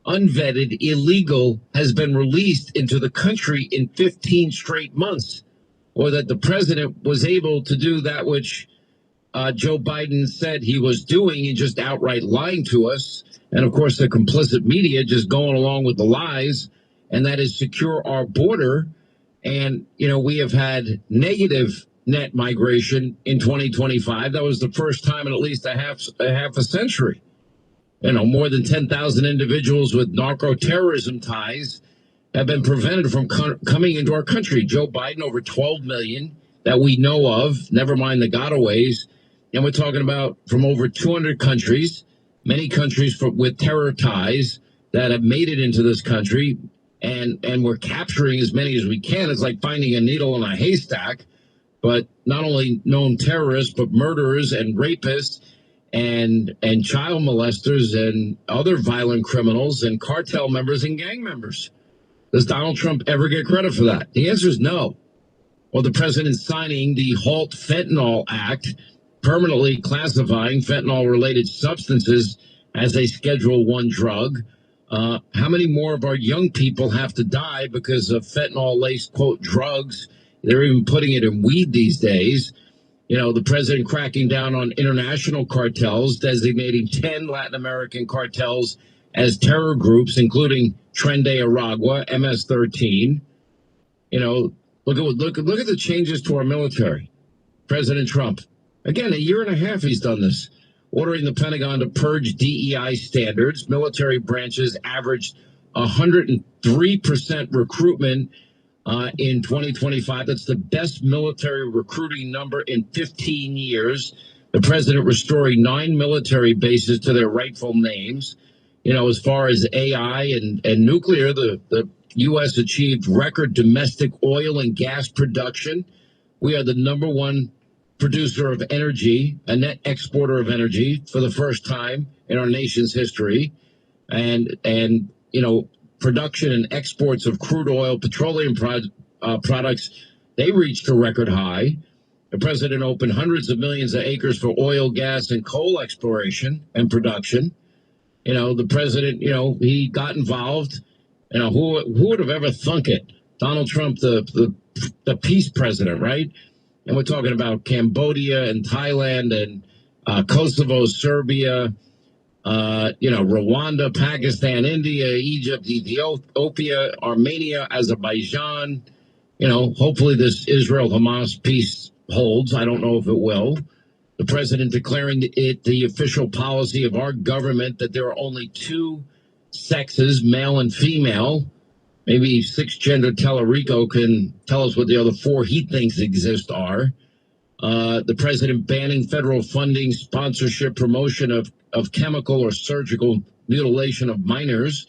unvetted illegal has been released into the country in 15 straight months, or that the president was able to do that which Joe Biden said he was doing and just outright lying to us. And of course, the complicit media just going along with the lies, and that is secure our border. And, you know, we have had negative net migration in 2025. That was the first time in at least a half a century. You know, more than 10,000 individuals with narco-terrorism ties have been prevented from coming into our country. Joe Biden, over 12 million that we know of, never mind the gotaways. And we're talking about from over 200 countries, many countries with terror ties that have made it into this country. And we're capturing as many as we can. It's like finding a needle in a haystack. But not only known terrorists, but murderers and rapists and child molesters and other violent criminals and cartel members and gang members. Does Donald Trump ever get credit for that? The answer is no. Well, the president signing the Halt Fentanyl Act, permanently classifying fentanyl-related substances as a Schedule I drug. How many more of our young people have to die because of fentanyl-laced, quote, drugs? They're even putting it in weed these days. You know, the president cracking down on international cartels, designating 10 Latin American cartels as terror groups, including Tren de Aragua, MS-13. You know, look at the changes to our military. President Trump, again, a year and a half he's done this, ordering the Pentagon to purge DEI standards. Military branches averaged 103% recruitment in 2025. That's the best military recruiting number in 15 years. The president restoring 9 military bases to their rightful names. You know, as far as AI and nuclear, the U.S. achieved record domestic oil and gas production. We are the number one producer of energy, a net exporter of energy for the first time in our nation's history. And you know, production and exports of crude oil, petroleum products, they reached a record high. The president opened hundreds of millions of acres for oil, gas, and coal exploration and production. You know, the president, you know, he got involved. You know, who would have ever thunk it? Donald Trump, the peace president, right? And we're talking about Cambodia and Thailand and Kosovo, Serbia, you know, Rwanda, Pakistan, India, Egypt, Ethiopia, Armenia, Azerbaijan. You know, hopefully this Israel-Hamas peace holds. I don't know if it will. The president declaring it the official policy of our government that there are only 2 sexes, male and female. Maybe 6-gender Tellerico can tell us what the other 4 he thinks exist are. The president banning federal funding, sponsorship, promotion of chemical or surgical mutilation of minors.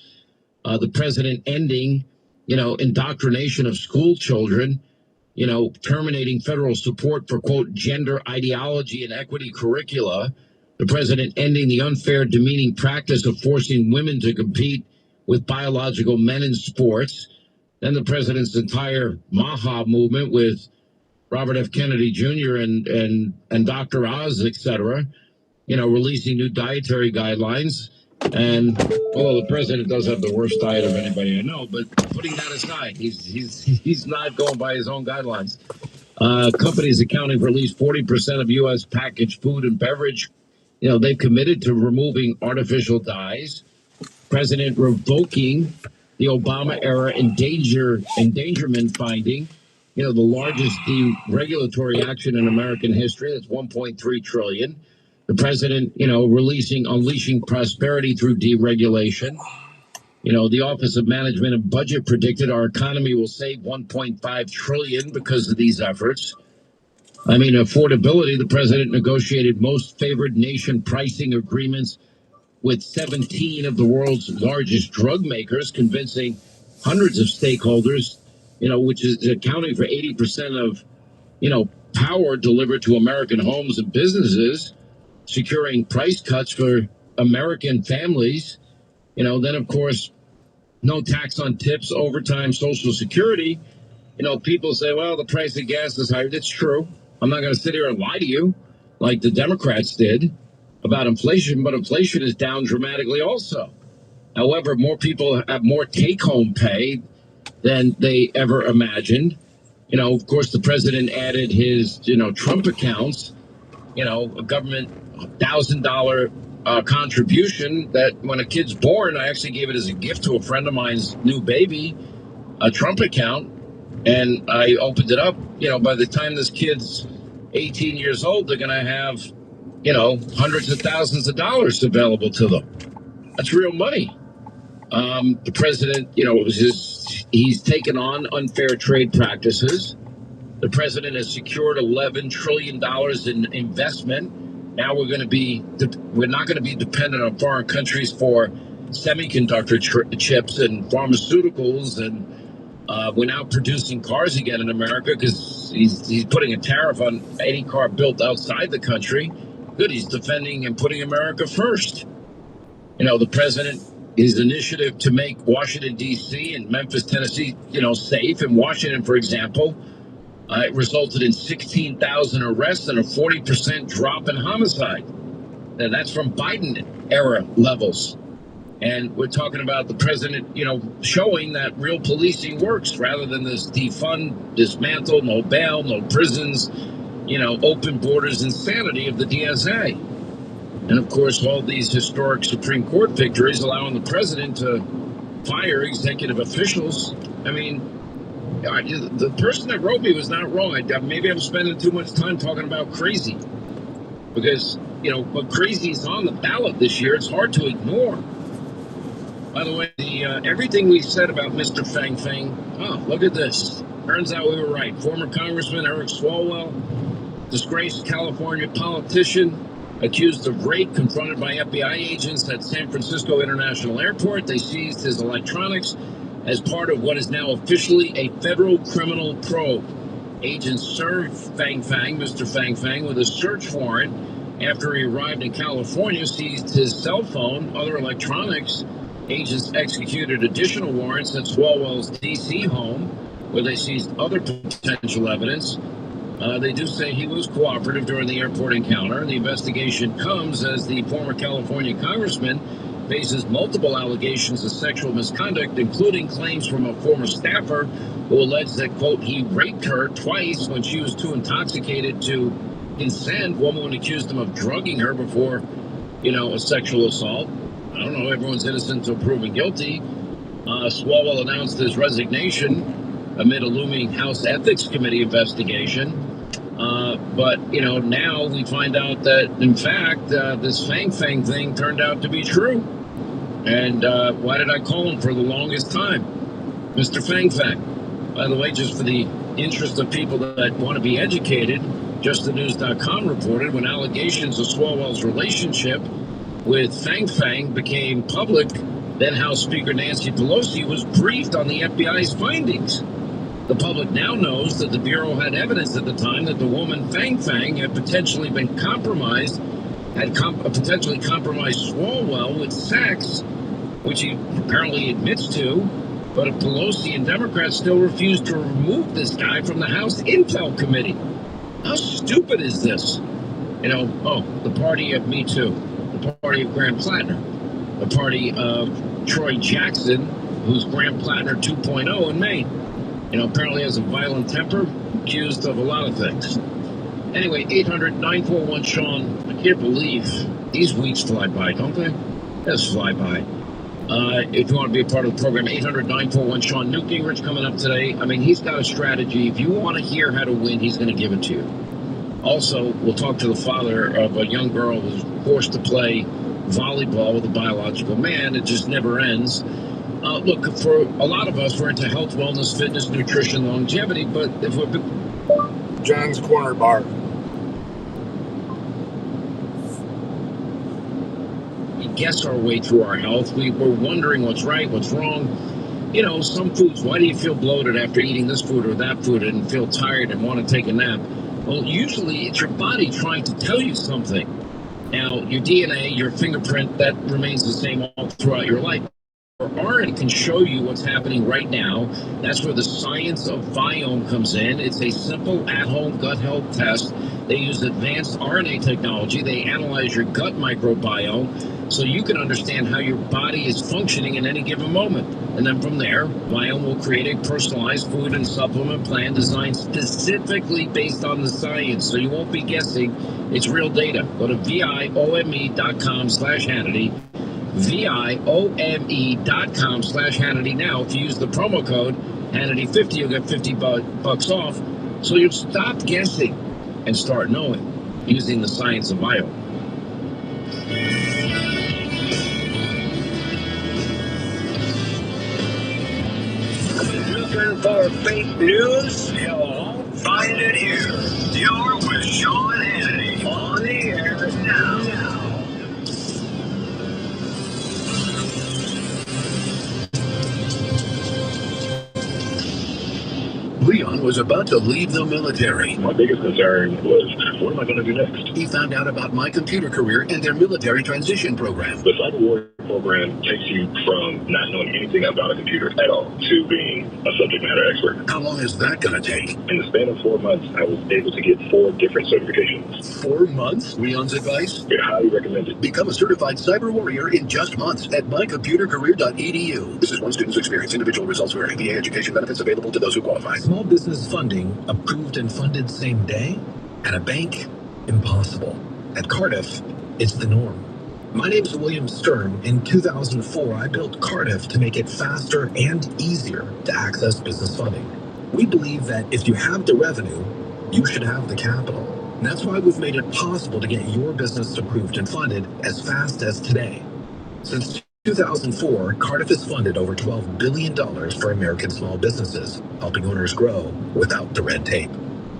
The president ending, you know, indoctrination of school children, you know, terminating federal support for, quote, gender ideology and equity curricula. The president ending the unfair, demeaning practice of forcing women to compete with biological men in sports. Then the president's entire MAHA movement with Robert F. Kennedy Jr. and Dr. Oz, et.cetera., you know, releasing new dietary guidelines. And although the president does have the worst diet of anybody I know, but putting that aside, he's not going by his own guidelines. Companies accounting for at least 40% of U.S. packaged food and beverage, you know, they've committed to removing artificial dyes. President revoking the Obama era endangerment finding, the largest deregulatory action in American history. That's 1.3 trillion. The president, unleashing prosperity through deregulation. The Office of Management and Budget predicted our economy will save 1.5 trillion because of these efforts. I mean, affordability, the president negotiated most favored nation pricing agreements with 17 of the world's largest drug makers, convincing hundreds of stakeholders, which is accounting for 80% of, power delivered to American homes and businesses, securing price cuts for American families. Then, of course, no tax on tips, overtime, Social Security. People say, well, the price of gas is higher. That's true. I'm not going to sit here and lie to you like the Democrats did about inflation, but inflation is down dramatically also. However, more people have more take-home pay than they ever imagined. Of course, the president added his, Trump accounts, a government $1,000 contribution that when a kid's born, I actually gave it as a gift to a friend of mine's new baby, a Trump account. And I opened it up. By the time this kid's 18 years old, they're going to have, hundreds of thousands of dollars available to them. That's real money. The president, he's taken on unfair trade practices. The president has secured $11 trillion in investment. Now we're not going to be dependent on foreign countries for semiconductor chips and pharmaceuticals, and we're now producing cars again in America because he's putting a tariff on any car built outside the country. Good, he's defending and putting America first. The president, his initiative to make Washington, D.C. and Memphis, Tennessee, safe. In Washington, for example, it resulted in 16,000 arrests and a 40% drop in homicide. And that's from Biden era levels. And we're talking about the president, showing that real policing works rather than this defund, dismantle, no bail, no prisons, open borders insanity of the DSA. And of course, all these historic Supreme Court victories allowing the president to fire executive officials. I mean, the person that wrote me was not wrong. Maybe I'm spending too much time talking about crazy because, but crazy is on the ballot this year. It's hard to ignore. By the way, everything we said about Mr. Fang Fang, look at this. Turns out we were right. Former Congressman Eric Swalwell, disgraced California politician, accused of rape, confronted by FBI agents at San Francisco International Airport. They seized his electronics as part of what is now officially a federal criminal probe. Agents served Mr. Fang Fang, with a search warrant after he arrived in California, seized his cell phone, other electronics. Agents executed additional warrants at Swalwell's D.C. home, where they seized other potential evidence. They do say he was cooperative during the airport encounter. The investigation comes as the former California congressman faces multiple allegations of sexual misconduct, including claims from a former staffer who alleged that, quote, he raped her twice when she was too intoxicated to consent. One woman accused him of drugging her before, a sexual assault. I don't know, everyone's innocent until proven guilty. Swalwell announced his resignation amid a looming House Ethics Committee investigation. But now we find out that, in fact, this Fang Fang thing turned out to be true. And why did I call him for the longest time? Mr. Fang Fang. By the way, just for the interest of people that want to be educated, JustTheNews.com reported when allegations of Swalwell's relationship with Fang Fang became public, then House Speaker Nancy Pelosi was briefed on the FBI's findings. The public now knows that the Bureau had evidence at the time that the woman Fang Fang had potentially been compromised, potentially compromised Swalwell with sex, which he apparently admits to, but Pelosi and Democrats still refuse to remove this guy from the House Intel Committee. How stupid is this? The party of Me Too, the party of Graham Plattner, the party of Troy Jackson, who's Graham Plattner 2.0 in Maine. Apparently has a violent temper, accused of a lot of things. Anyway, 800-941-SEAN. I can't believe these weeks fly by, don't they? Just fly by. If you want to be a part of the program, 800-941 Sean. Newt Gingrich coming up today. I mean, he's got a strategy. If you want to hear how to win, he's going to give it to you. Also, we'll talk to the father of a young girl who was forced to play volleyball with a biological man. It just never ends. Look, for a lot of us, we're into health, wellness, fitness, nutrition, longevity, but if we're... John's Corner Bar. We guess our way through our health. We're wondering what's right, what's wrong. You know, some foods, why do you feel bloated after eating this food or that food and feel tired and want to take a nap? Well, usually it's your body trying to tell you something. Now, your DNA, your fingerprint, that remains the same all throughout your life. RNA can show you what's happening right now. That's where the science of Viome comes in. It's a simple at-home gut health test. They use advanced RNA technology. They analyze your gut microbiome so you can understand how your body is functioning in any given moment. And then from there, Viome will create a personalized food and supplement plan designed specifically based on the science. So you won't be guessing. It's real data. Go to viome.com/Hannity. viome.com/Hannity now. If you use the promo code Hannity50, you'll get $50 off. So you'll stop guessing and start knowing using the science of Viome. Looking for fake news? You'll find it here. You're with Sean Hannity on the air now. Leon was about to leave the military. My biggest concern was, what am I going to do next? He found out about My Computer Career and their military transition program. The Cyber Warrior program takes you from not knowing anything about a computer at all to being a subject matter expert. How long is that going to take? In the span of 4 months, I was able to get 4 different certifications. 4 months? Leon's advice? I highly recommend it. Become a certified cyber warrior in just months at mycomputercareer.edu. This is one student's experience. Individual results vary. VA education benefits available to those who qualify. Small business funding approved and funded same day? At a bank? Impossible. At Cardiff, it's the norm. My name is William Sturm. In 2004, I built Cardiff to make it faster and easier to access business funding. We believe that if you have the revenue, you should have the capital. And that's why we've made it possible to get your business approved and funded as fast as today. Since 2004, Cardiff has funded over $12 billion for American small businesses, helping owners grow without the red tape.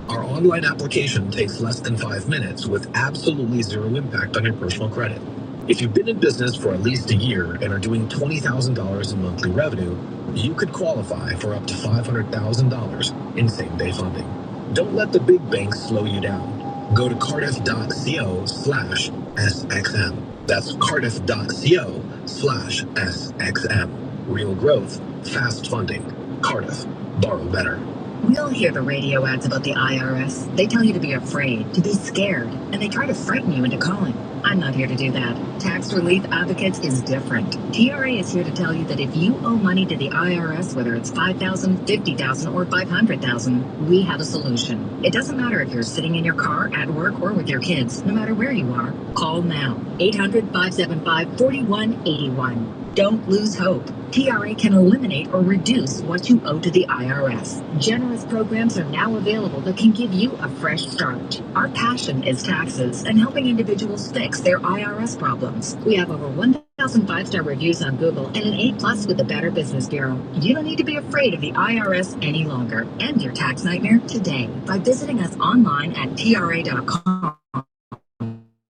Our online application takes less than 5 minutes with absolutely zero impact on your personal credit. If you've been in business for at least a year and are doing $20,000 in monthly revenue, you could qualify for up to $500,000 in same-day funding. Don't let the big banks slow you down. Go to cardiff.co/SXM. That's cardiff.co/SXM. Real growth, fast funding. Cardiff. Borrow better. We all hear the radio ads about the IRS. They tell you to be afraid, to be scared, and they try to frighten you into calling. I'm not here to do that. Tax Relief Advocates is different. TRA is here to tell you that if you owe money to the IRS, whether it's $5,000, $50,000, or $500,000, we have a solution. It doesn't matter if you're sitting in your car, at work, or with your kids. No matter where you are, call now. 800-575-4181. Don't lose hope. TRA can eliminate or reduce what you owe to the IRS. Generous programs are now available that can give you a fresh start. Our passion is taxes and helping individuals fix their IRS problems. We have over 1,000 5-star reviews on Google and an A+ with the Better Business Bureau. You don't need to be afraid of the IRS any longer. End your tax nightmare today by visiting us online at tra.com.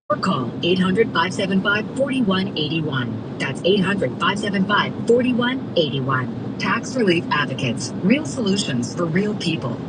Or call 800-575-4181. That's 800-575-4181. Tax Relief Advocates. Real solutions for real people.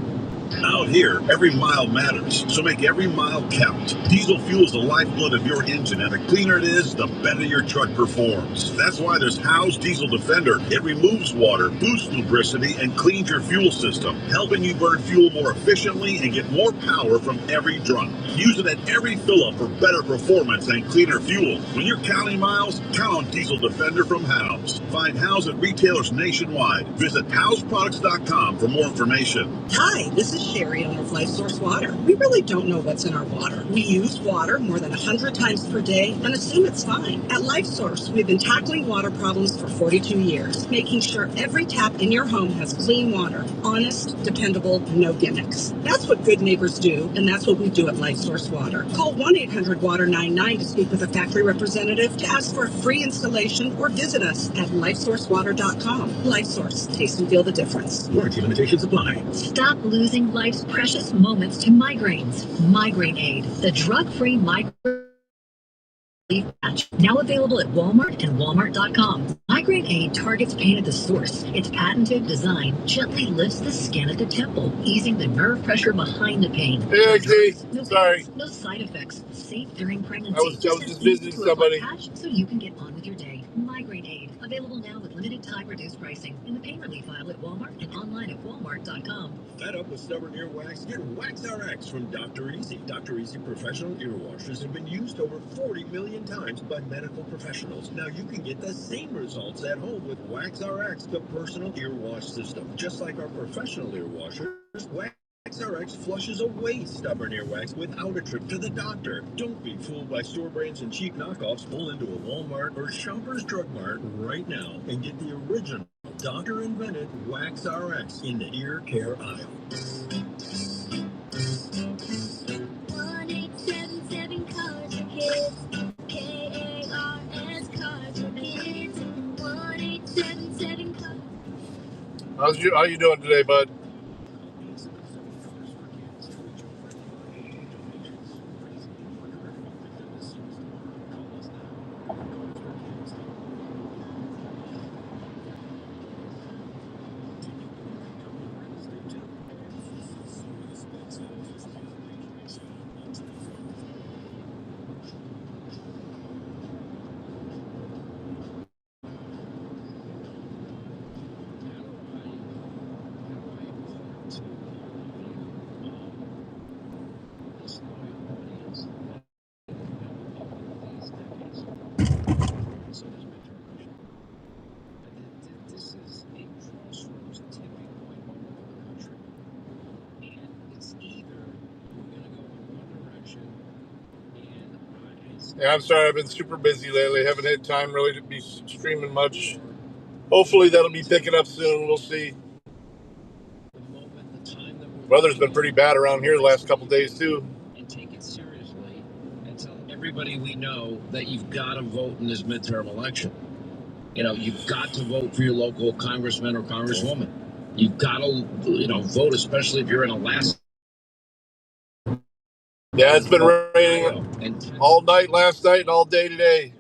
Out here, every mile matters, so make every mile count. Diesel fuel is the lifeblood of your engine, and the cleaner it is, the better your truck performs. That's why there's Howe's Diesel Defender. It removes water, boosts lubricity, and cleans your fuel system, helping you burn fuel more efficiently and get more power from every drum. Use it at every fill-up for better performance and cleaner fuel. When you're counting miles, count on Diesel Defender from Howe's. Find Howe's at retailers nationwide. Visit Howe'sProducts.com for more information. Hi, this is is Sherry, owner of Life Source Water. We really don't know what's in our water. We use water more than 100 times per day and assume it's fine. At Life Source, we've been tackling water problems for 42 years, making sure every tap in your home has clean water. Honest, dependable, no gimmicks. That's what good neighbors do, and that's what we do at Life Source Water. Call 1-800-WATER-99 to speak with a factory representative, to ask for a free installation, or visit us at lifesourcewater.com. Life Source. Taste and feel the difference. Warranty limitations apply. Stop losing life's precious moments to migraines. Migraine Aid, the drug-free migraine relief patch, now available at Walmart and Walmart.com. Migraine Aid targets pain at the source. Its patented design gently lifts the skin at the temple, easing the nerve pressure behind the pain. Hey, No sorry. pain, no side effects. Safe during pregnancy. I was just visiting somebody. Patch so you can get on with your day. Migraine Aid, available now with limited time reduced pricing in the pain relief aisle at Walmart and online at Walmart.com. Fed up with stubborn earwax? Get WaxRx from Dr. Easy. Dr. Easy professional ear washers have been used over 40 million times by medical professionals. Now you can get the same results at home with WaxRx, the personal ear wash system. Just like our professional ear washers, WaxRx flushes away stubborn earwax without a trip to the doctor. Don't be fooled by store brands and cheap knockoffs. Pull into a Walmart or Shoppers Drug Mart right now and get the original doctor-invented WaxRx in the ear care aisle. 1-877 Cards for Kids. KARS Cards for Kids. 1-877 Cards. How you doing today, bud? Yeah, I'm sorry. I've been super busy lately. Haven't had time really to be streaming much. Hopefully that'll be picking up soon. We'll see. Weather's been pretty bad around here the last couple days too. And take it seriously and tell everybody we know that you've got to vote in this midterm election. You know, you've got to vote for your local congressman or congresswoman. You've got to, vote, especially if you're in Alaska. Yeah, it's been raining all night last night and all day today.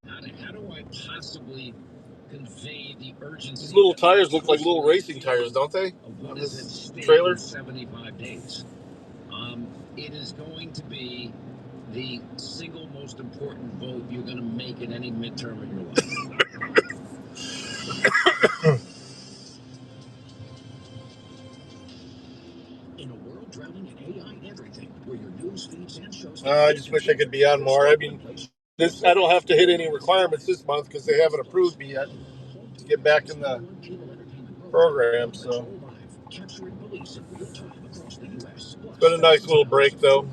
How do I possibly convey the urgency? These little tires look like little racing tires, don't they? On this trailer? 75 days. It is going to be the single most important vote you're going to make in any midterm in your life. In a world drowning in AI everything, where your news feeds and shows. I just wish I could be on more. I mean, I don't have to hit any requirements this month because they haven't approved me yet to get back in the program. So it's been a nice little break, though.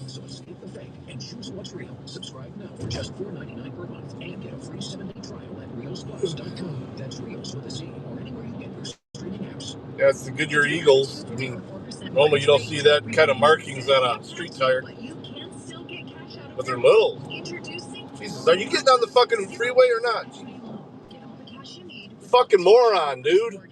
So escape the fake and choose what's real. Subscribe now for just $4.99 per month and get a free 7-day trial at reelsplus.com. That's Reels with a Z or anywhere you get your streaming apps. Yeah, it's the Goodyear Eagles. I mean, normally you don't see that kind of markings on a street tire. But they're little. Jesus, are you getting on the fucking freeway or not? Fucking moron, dude.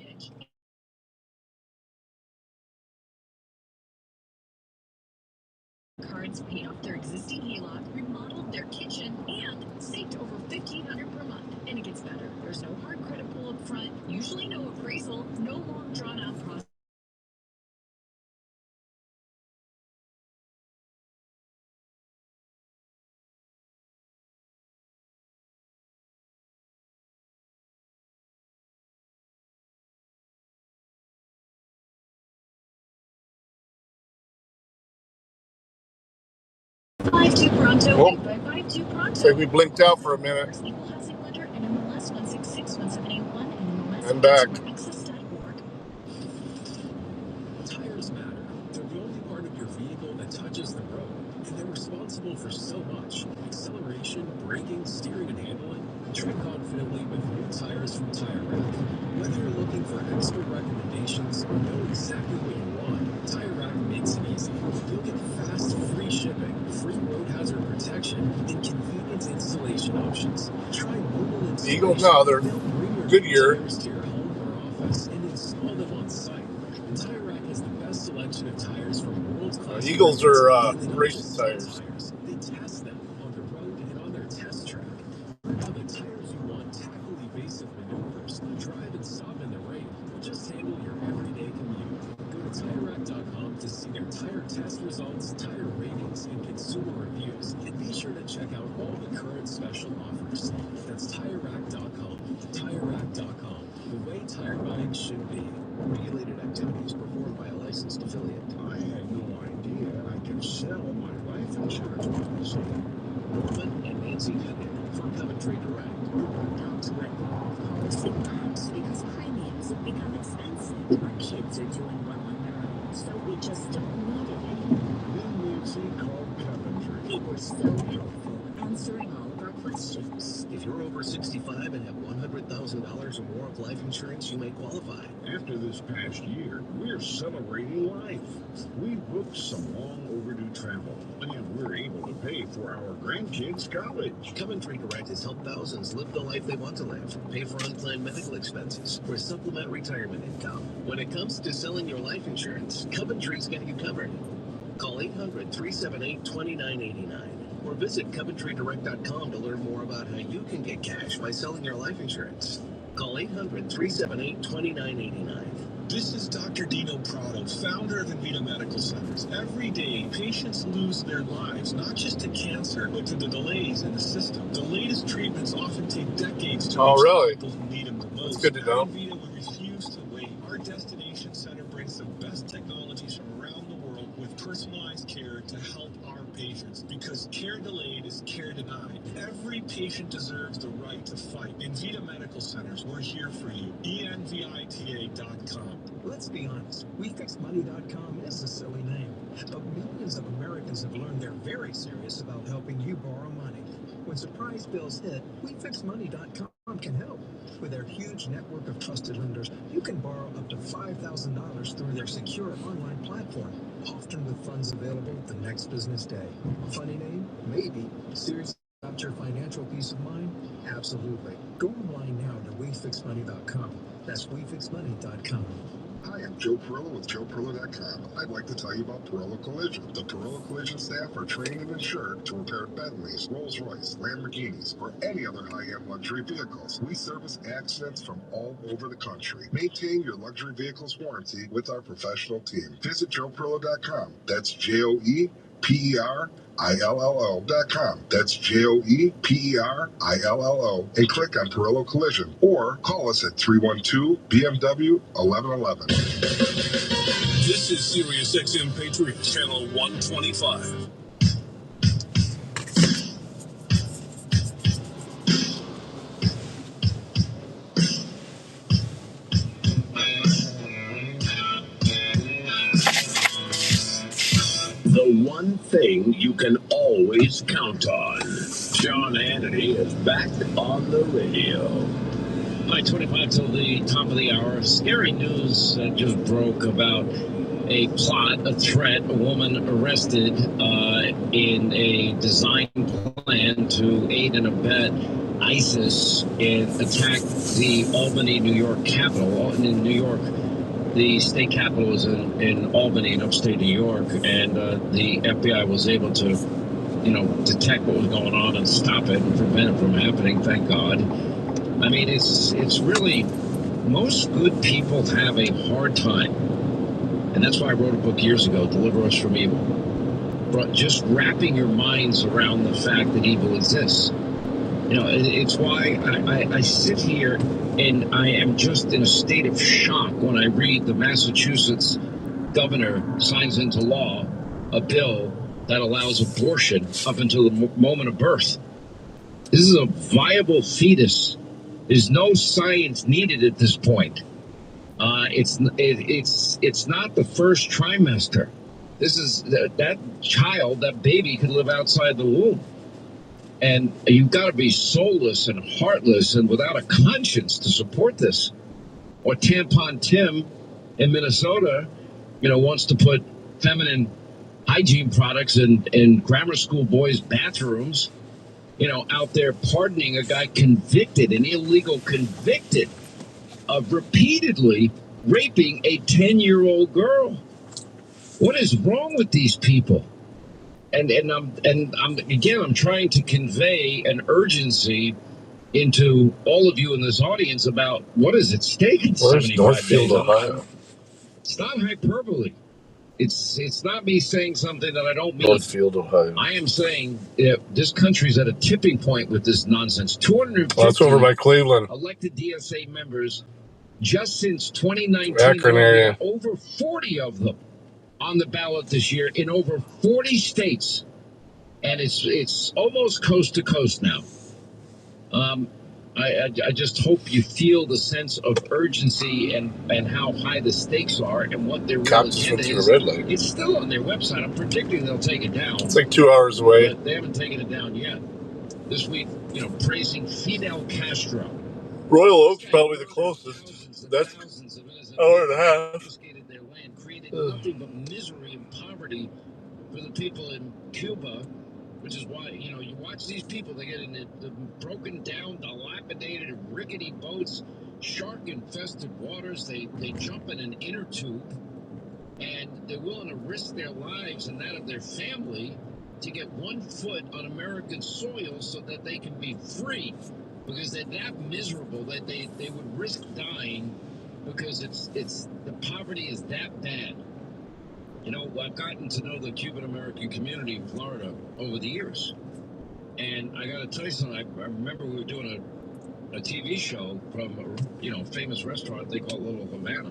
Cards paid off their existing HELOC, remodeled their kitchen, and saved over $1,500 per month. And it gets better. There's no hard credit pull up front, usually no appraisal, no long drawn out process. Pronto. Looks like we blinked out for a minute. I'm back. Tires matter. They're the only part of your vehicle that touches the road, and they're responsible for so much. Acceleration, braking, steering, and handling. Tread confidently with new tires from Tire Rack. Whether you're looking for expert recommendations or know exactly what you want, Tire Rack makes it easy. You'll get fast, free shipping, free road hazard protection, and convenient installation options. Try mobile installation. Eagles now, they're Goodyear. Tires to your home or office and install them on site. And Tire Rack has the best selection of tires from world-class. Eagles are racing tires. They test them on the road and on their test track. Learn how the tires you want tackle evasive maneuvers, drive and stop in the rain, or just handle your everyday commute. Go to TireRack.com to see their tire test results, tire ratings, and consumer reviews. And be sure to check out all the current special offers. That's TireRack.com. TireRack.com. The way tire buying should be. Regulated activities performed by a licensed affiliate. I had no idea I could sell my life insurance policy. Norman and Nancy Cunningham from Coventry Direct. Sometimes because premiums have become expensive, our kids are doing well on their own, so we just don't need it anymore. Then Nancy called Coventry. They were so helpful, answering all of our questions. If you're over 65 and have $100,000 or more of life insurance, you may qualify. After this past year, we're celebrating life. We booked some long overdue travel, and we're able to pay for our grandkids' college. Coventry Direct has helped thousands live the life they want to live, pay for unplanned medical expenses, or supplement retirement income. When it comes to selling your life insurance, Coventry's got you covered. Call 800-378-2989 or visit CoventryDirect.com to learn more about how you can get cash by selling your life insurance. Call 800-378-2989. This is Dr. Dino Prado, founder of Invita Medical Centers. Every day, patients lose their lives, not just to cancer, but to the delays in the system. The latest treatments often take decades to reach really? people who need them the most. That's good to know. At Invita, we refuse to wait. Our destination center brings the best technologies from around the world with personalized care to help our patients, because care delayed is care denied. Every patient deserves the right to fight. Invita Medical Centers, we're here for you. ENVITA.com. Let's be honest, WeFixMoney.com is a silly name, but millions of Americans have learned they're very serious about helping you borrow money. When surprise bills hit, WeFixMoney.com can help. With their huge network of trusted lenders, you can borrow up to $5,000 through their secure online platform, often with funds available the next business day. Funny name? Maybe. Serious about your financial peace of mind? Absolutely. Go online now to WeFixMoney.com. That's WeFixMoney.com. Hi, I'm Joe Perillo with JoePerillo.com. I'd like to tell you about Perillo Collision. The Perillo Collision staff are trained and insured to repair Bentleys, Rolls-Royce, Lamborghinis, or any other high-end luxury vehicles. We service accidents from all over the country. Maintain your luxury vehicle's warranty with our professional team. Visit JoePerillo.com. That's JoePerillo.com. That's JoePerillo, and click on Perillo Collision, or call us at 312 BMW 1111. This is Sirius XM Patriot, Channel 125. The one thing you can always count on. Sean Hannity is back on the radio. Hi, 25 till the top of the hour. Scary news just broke about a plot, a threat, a woman arrested in a design plan to aid and abet ISIS and attack the Albany, New York Capitol. In New York, the state capitol was in Albany, in upstate New York, and the FBI was able to, detect what was going on and stop it and prevent it from happening, thank God. I mean, it's really, most good people have a hard time, and that's why I wrote a book years ago, Deliver Us from Evil. But just wrapping your minds around the fact that evil exists. It's why I sit here and I am just in a state of shock when I read the Massachusetts governor signs into law a bill that allows abortion up until the moment of birth. This is a viable fetus There's no science needed at this point. It's not the first trimester. This is that child, that baby could live outside the womb. And you've got to be soulless and heartless and without a conscience to support this. Or Tampon Tim in Minnesota, wants to put feminine hygiene products in grammar school boys' bathrooms, out there pardoning a guy convicted, an illegal convicted of repeatedly raping a 10-year-old girl. What is wrong with these people? And I'm trying to convey an urgency into all of you in this audience about what is at stake in 75 Northfield, days. Ohio? It's not hyperbole. It's not me saying something that I don't mean. Northfield, Ohio. I am saying this country's at a tipping point with this nonsense. 250 that's over by Cleveland. Elected DSA members just since 2019. Akron area. Over 40 of them on the ballot this year in over 40 states, and it's almost coast to coast now. I just hope you feel the sense of urgency and how high the stakes are and what their real agenda is. Red light. It's still on their website. I'm predicting they'll take it down. It's like 2 hours away. But they haven't taken it down yet. This week, praising Fidel Castro. Royal Oak's probably the closest. That's an hour and a half. Created nothing but misery and poverty for the people in Cuba, which is why, you watch these people, they get in the broken down, dilapidated, rickety boats, shark-infested waters, they jump in an inner tube, and they're willing to risk their lives and that of their family to get 1 foot on American soil so that they can be free, because they're that miserable that they would risk dying because the poverty is that bad. I've gotten to know the Cuban-American community in Florida over the years. And I got to tell you something. I remember we were doing a TV show from a famous restaurant they call Little Havana.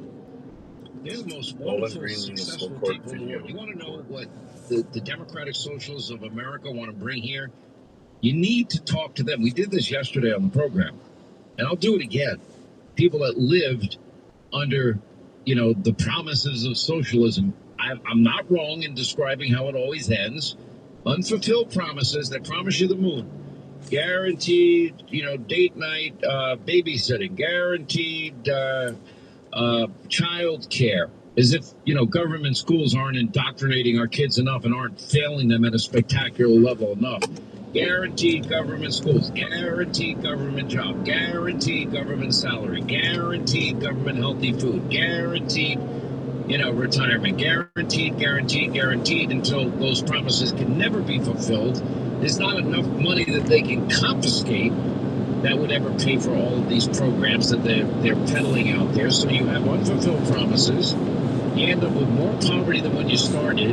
They're the most wonderful, successful people in the world. You want to know what the Democratic Socialists of America want to bring here? You need to talk to them. We did this yesterday on the program. And I'll do it again. People that lived under, the promises of socialism. I'm not wrong in describing how it always ends. Unfulfilled promises that promise you the moon. Guaranteed, date night, babysitting. Guaranteed child care. As if, government schools aren't indoctrinating our kids enough and aren't failing them at a spectacular level enough. Guaranteed government schools. Guaranteed government job. Guaranteed government salary. Guaranteed government healthy food. Guaranteed retirement, guaranteed until those promises can never be fulfilled. There's not enough money that they can confiscate that would ever pay for all of these programs that they're peddling out there. So you have unfulfilled promises. You end up with more poverty than when you started.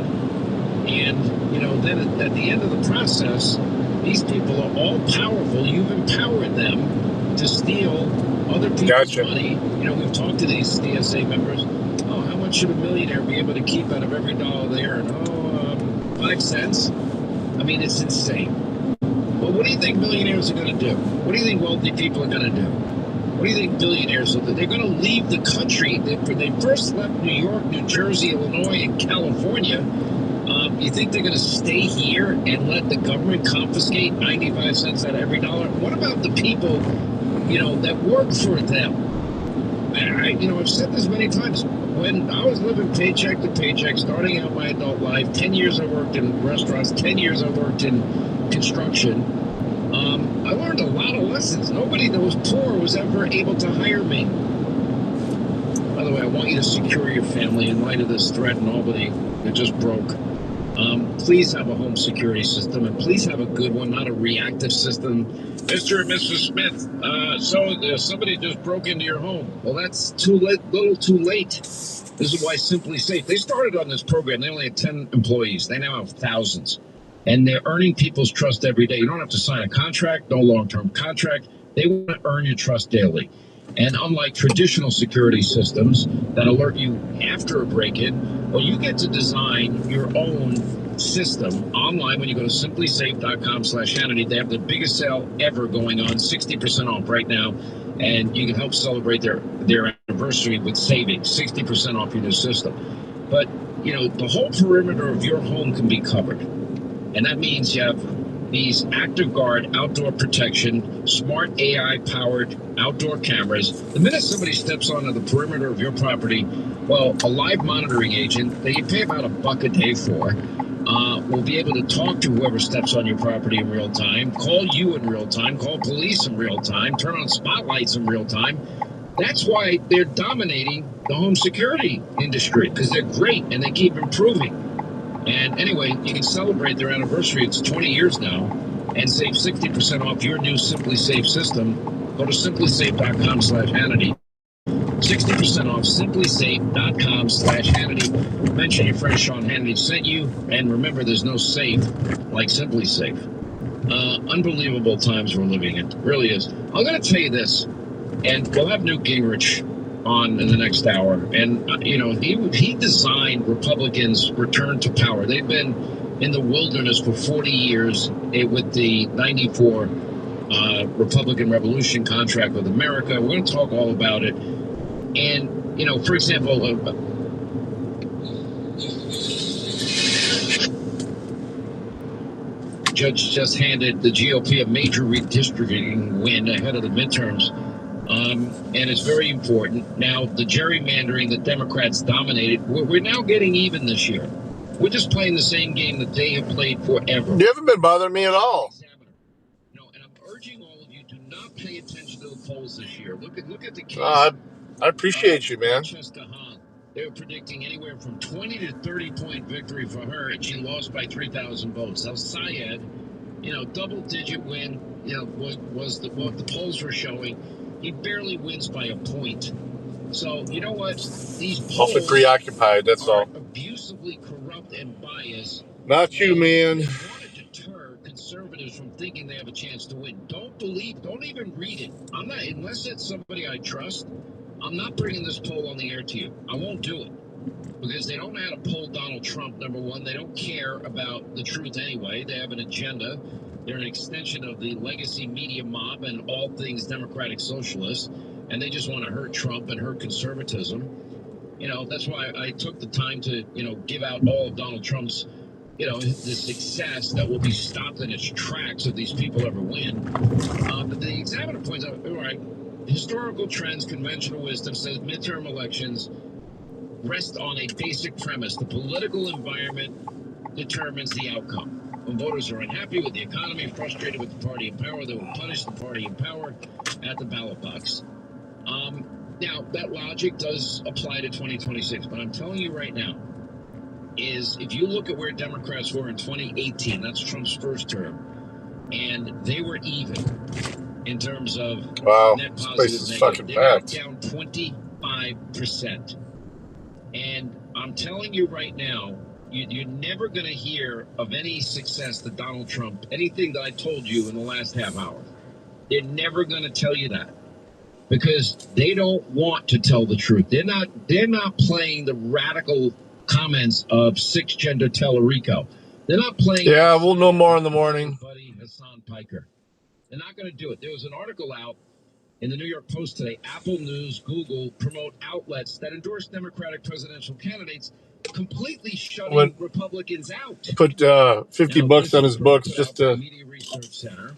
And, then at the end of the process, these people are all powerful. You've empowered them to steal other people's money. We've talked to these DSA members. How much should a millionaire be able to keep out of every dollar they earn? 5 cents. I mean, it's insane. Well, what do you think millionaires are going to do? What do you think wealthy people are going to do? What do you think billionaires are? They're going to leave the country. They first left New York, New Jersey, Illinois, and California. You think they're going to stay here and let the government confiscate 95 cents out of every dollar? What about the people, that work for them? I've said this many times. When I was living paycheck to paycheck, starting out my adult life, 10 years I worked in restaurants, 10 years I worked in construction, I learned a lot of lessons. Nobody that was poor was ever able to hire me. By the way, I want you to secure your family in light of this threat in Albany that just broke. Please have a home security system, and please have a good one, not a reactive system. Mr. and Mrs. Smith, somebody just broke into your home. Well, that's too late. This is why Simply Safe. They started on this program. They only had 10 employees. They now have thousands. And they're earning people's trust every day. You don't have to sign a contract, no long-term contract. They want to earn your trust daily. And unlike traditional security systems that alert you after a break-in, well, you get to design your own system online when you go to simplysafe.com/Hannity. They have the biggest sale ever going on, 60% off right now. and you can help celebrate their anniversary with savings, 60% off your new system. But, you know, the whole perimeter of your home can be covered. And that means you have these Active Guard outdoor protection, smart AI-powered outdoor cameras. The minute somebody steps onto the perimeter of your property, well, a live monitoring agent that you pay about $1 a day for will be able to talk to whoever steps on your property in real time, call you in real time, call police in real time, turn on spotlights in real time. That's why they're dominating the home security industry, because they're great and they keep improving. And anyway, you can celebrate their anniversary. It's 20 years now, and save 60% off your new Simply Safe system. Go to simplysafe.com/Hannity. 60% off simplysafe.com/Hannity. Mention your friend Sean Hannity sent you, and remember, there's no safe like Simply Safe. Unbelievable times we're living in. It really is. I'm going to tell you this, and we'll have Newt Gingrich on in the next hour. And, you know, he designed Republicans' return to power. They've been in the wilderness for 40 years with the 94 Republican Revolution contract with America. We're going to talk all about it. And, you know, for example, Judge just handed the GOP a major redistricting win ahead of the midterms. And it's very important. Now, the gerrymandering that Democrats dominated, we're now getting even this year. We're just playing the same game that they have played forever. You haven't been bothering me at all. No, and I'm urging all of you to not pay attention to the polls this year. Look at the case. I appreciate you, man. They were predicting anywhere from 20 to 30-point victory for her, and she lost by 3,000 votes. Now, Syed, you know, double-digit win, you know, was what the polls were showing. He barely wins by a point. So, you know what? These polls awfully preoccupied, that's all. Abusively corrupt and biased. Not you, man. They want to deter conservatives from thinking they have a chance to win. Don't even read it. I'm not, unless it's somebody I trust, I'm not bringing this poll on the air to you. I won't do it. Because they don't know how to poll Donald Trump, number one. They don't care about the truth anyway. They have an agenda. They're an extension of the legacy media mob and all things democratic socialists. And they just want to hurt Trump and hurt conservatism. You know, that's why I took the time to, you know, give out all of Donald Trump's, you know, the success that will be stopped in its tracks if these people ever win. But the Examiner points out, all right, historical trends, conventional wisdom says midterm elections rest on a basic premise. The political environment determines the outcome. When voters are unhappy with the economy, frustrated with the party in power, they will punish the party in power at the ballot box. Now, that logic does apply to 2026, but I'm telling you right now, is if you look at where Democrats were in 2018, that's Trump's first term, and they were even in terms of net positive negative. They got down 25%. And I'm telling you right now, you're never going to hear of any success that Donald Trump, anything that I told you in the last half hour. They're never going to tell you that because they don't want to tell the truth. They're not playing the radical comments of six-gender Tellerico. They're not playing. Yeah, we'll know more in the morning. Buddy Hassan Piker. They're not going to do it. There was an article out in the New York Post today. Apple News, Google promote outlets that endorse Democratic presidential candidates, completely shutting Republicans out. Put $50 on his books just to Media Research Center.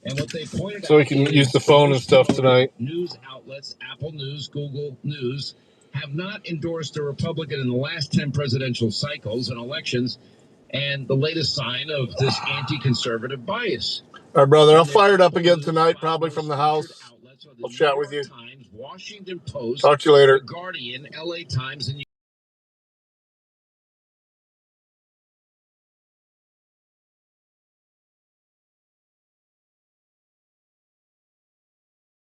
And what they pointed so he can use the phone and stuff tonight. News outlets, Apple News, Google News, have not endorsed a Republican in the last 10 presidential cycles and elections, and the latest sign of this anti-conservative bias. All right, brother, I'll fire it up again tonight, probably from the house. I'll chat with you. Washington Post, talk to you later. The Guardian, LA Times, and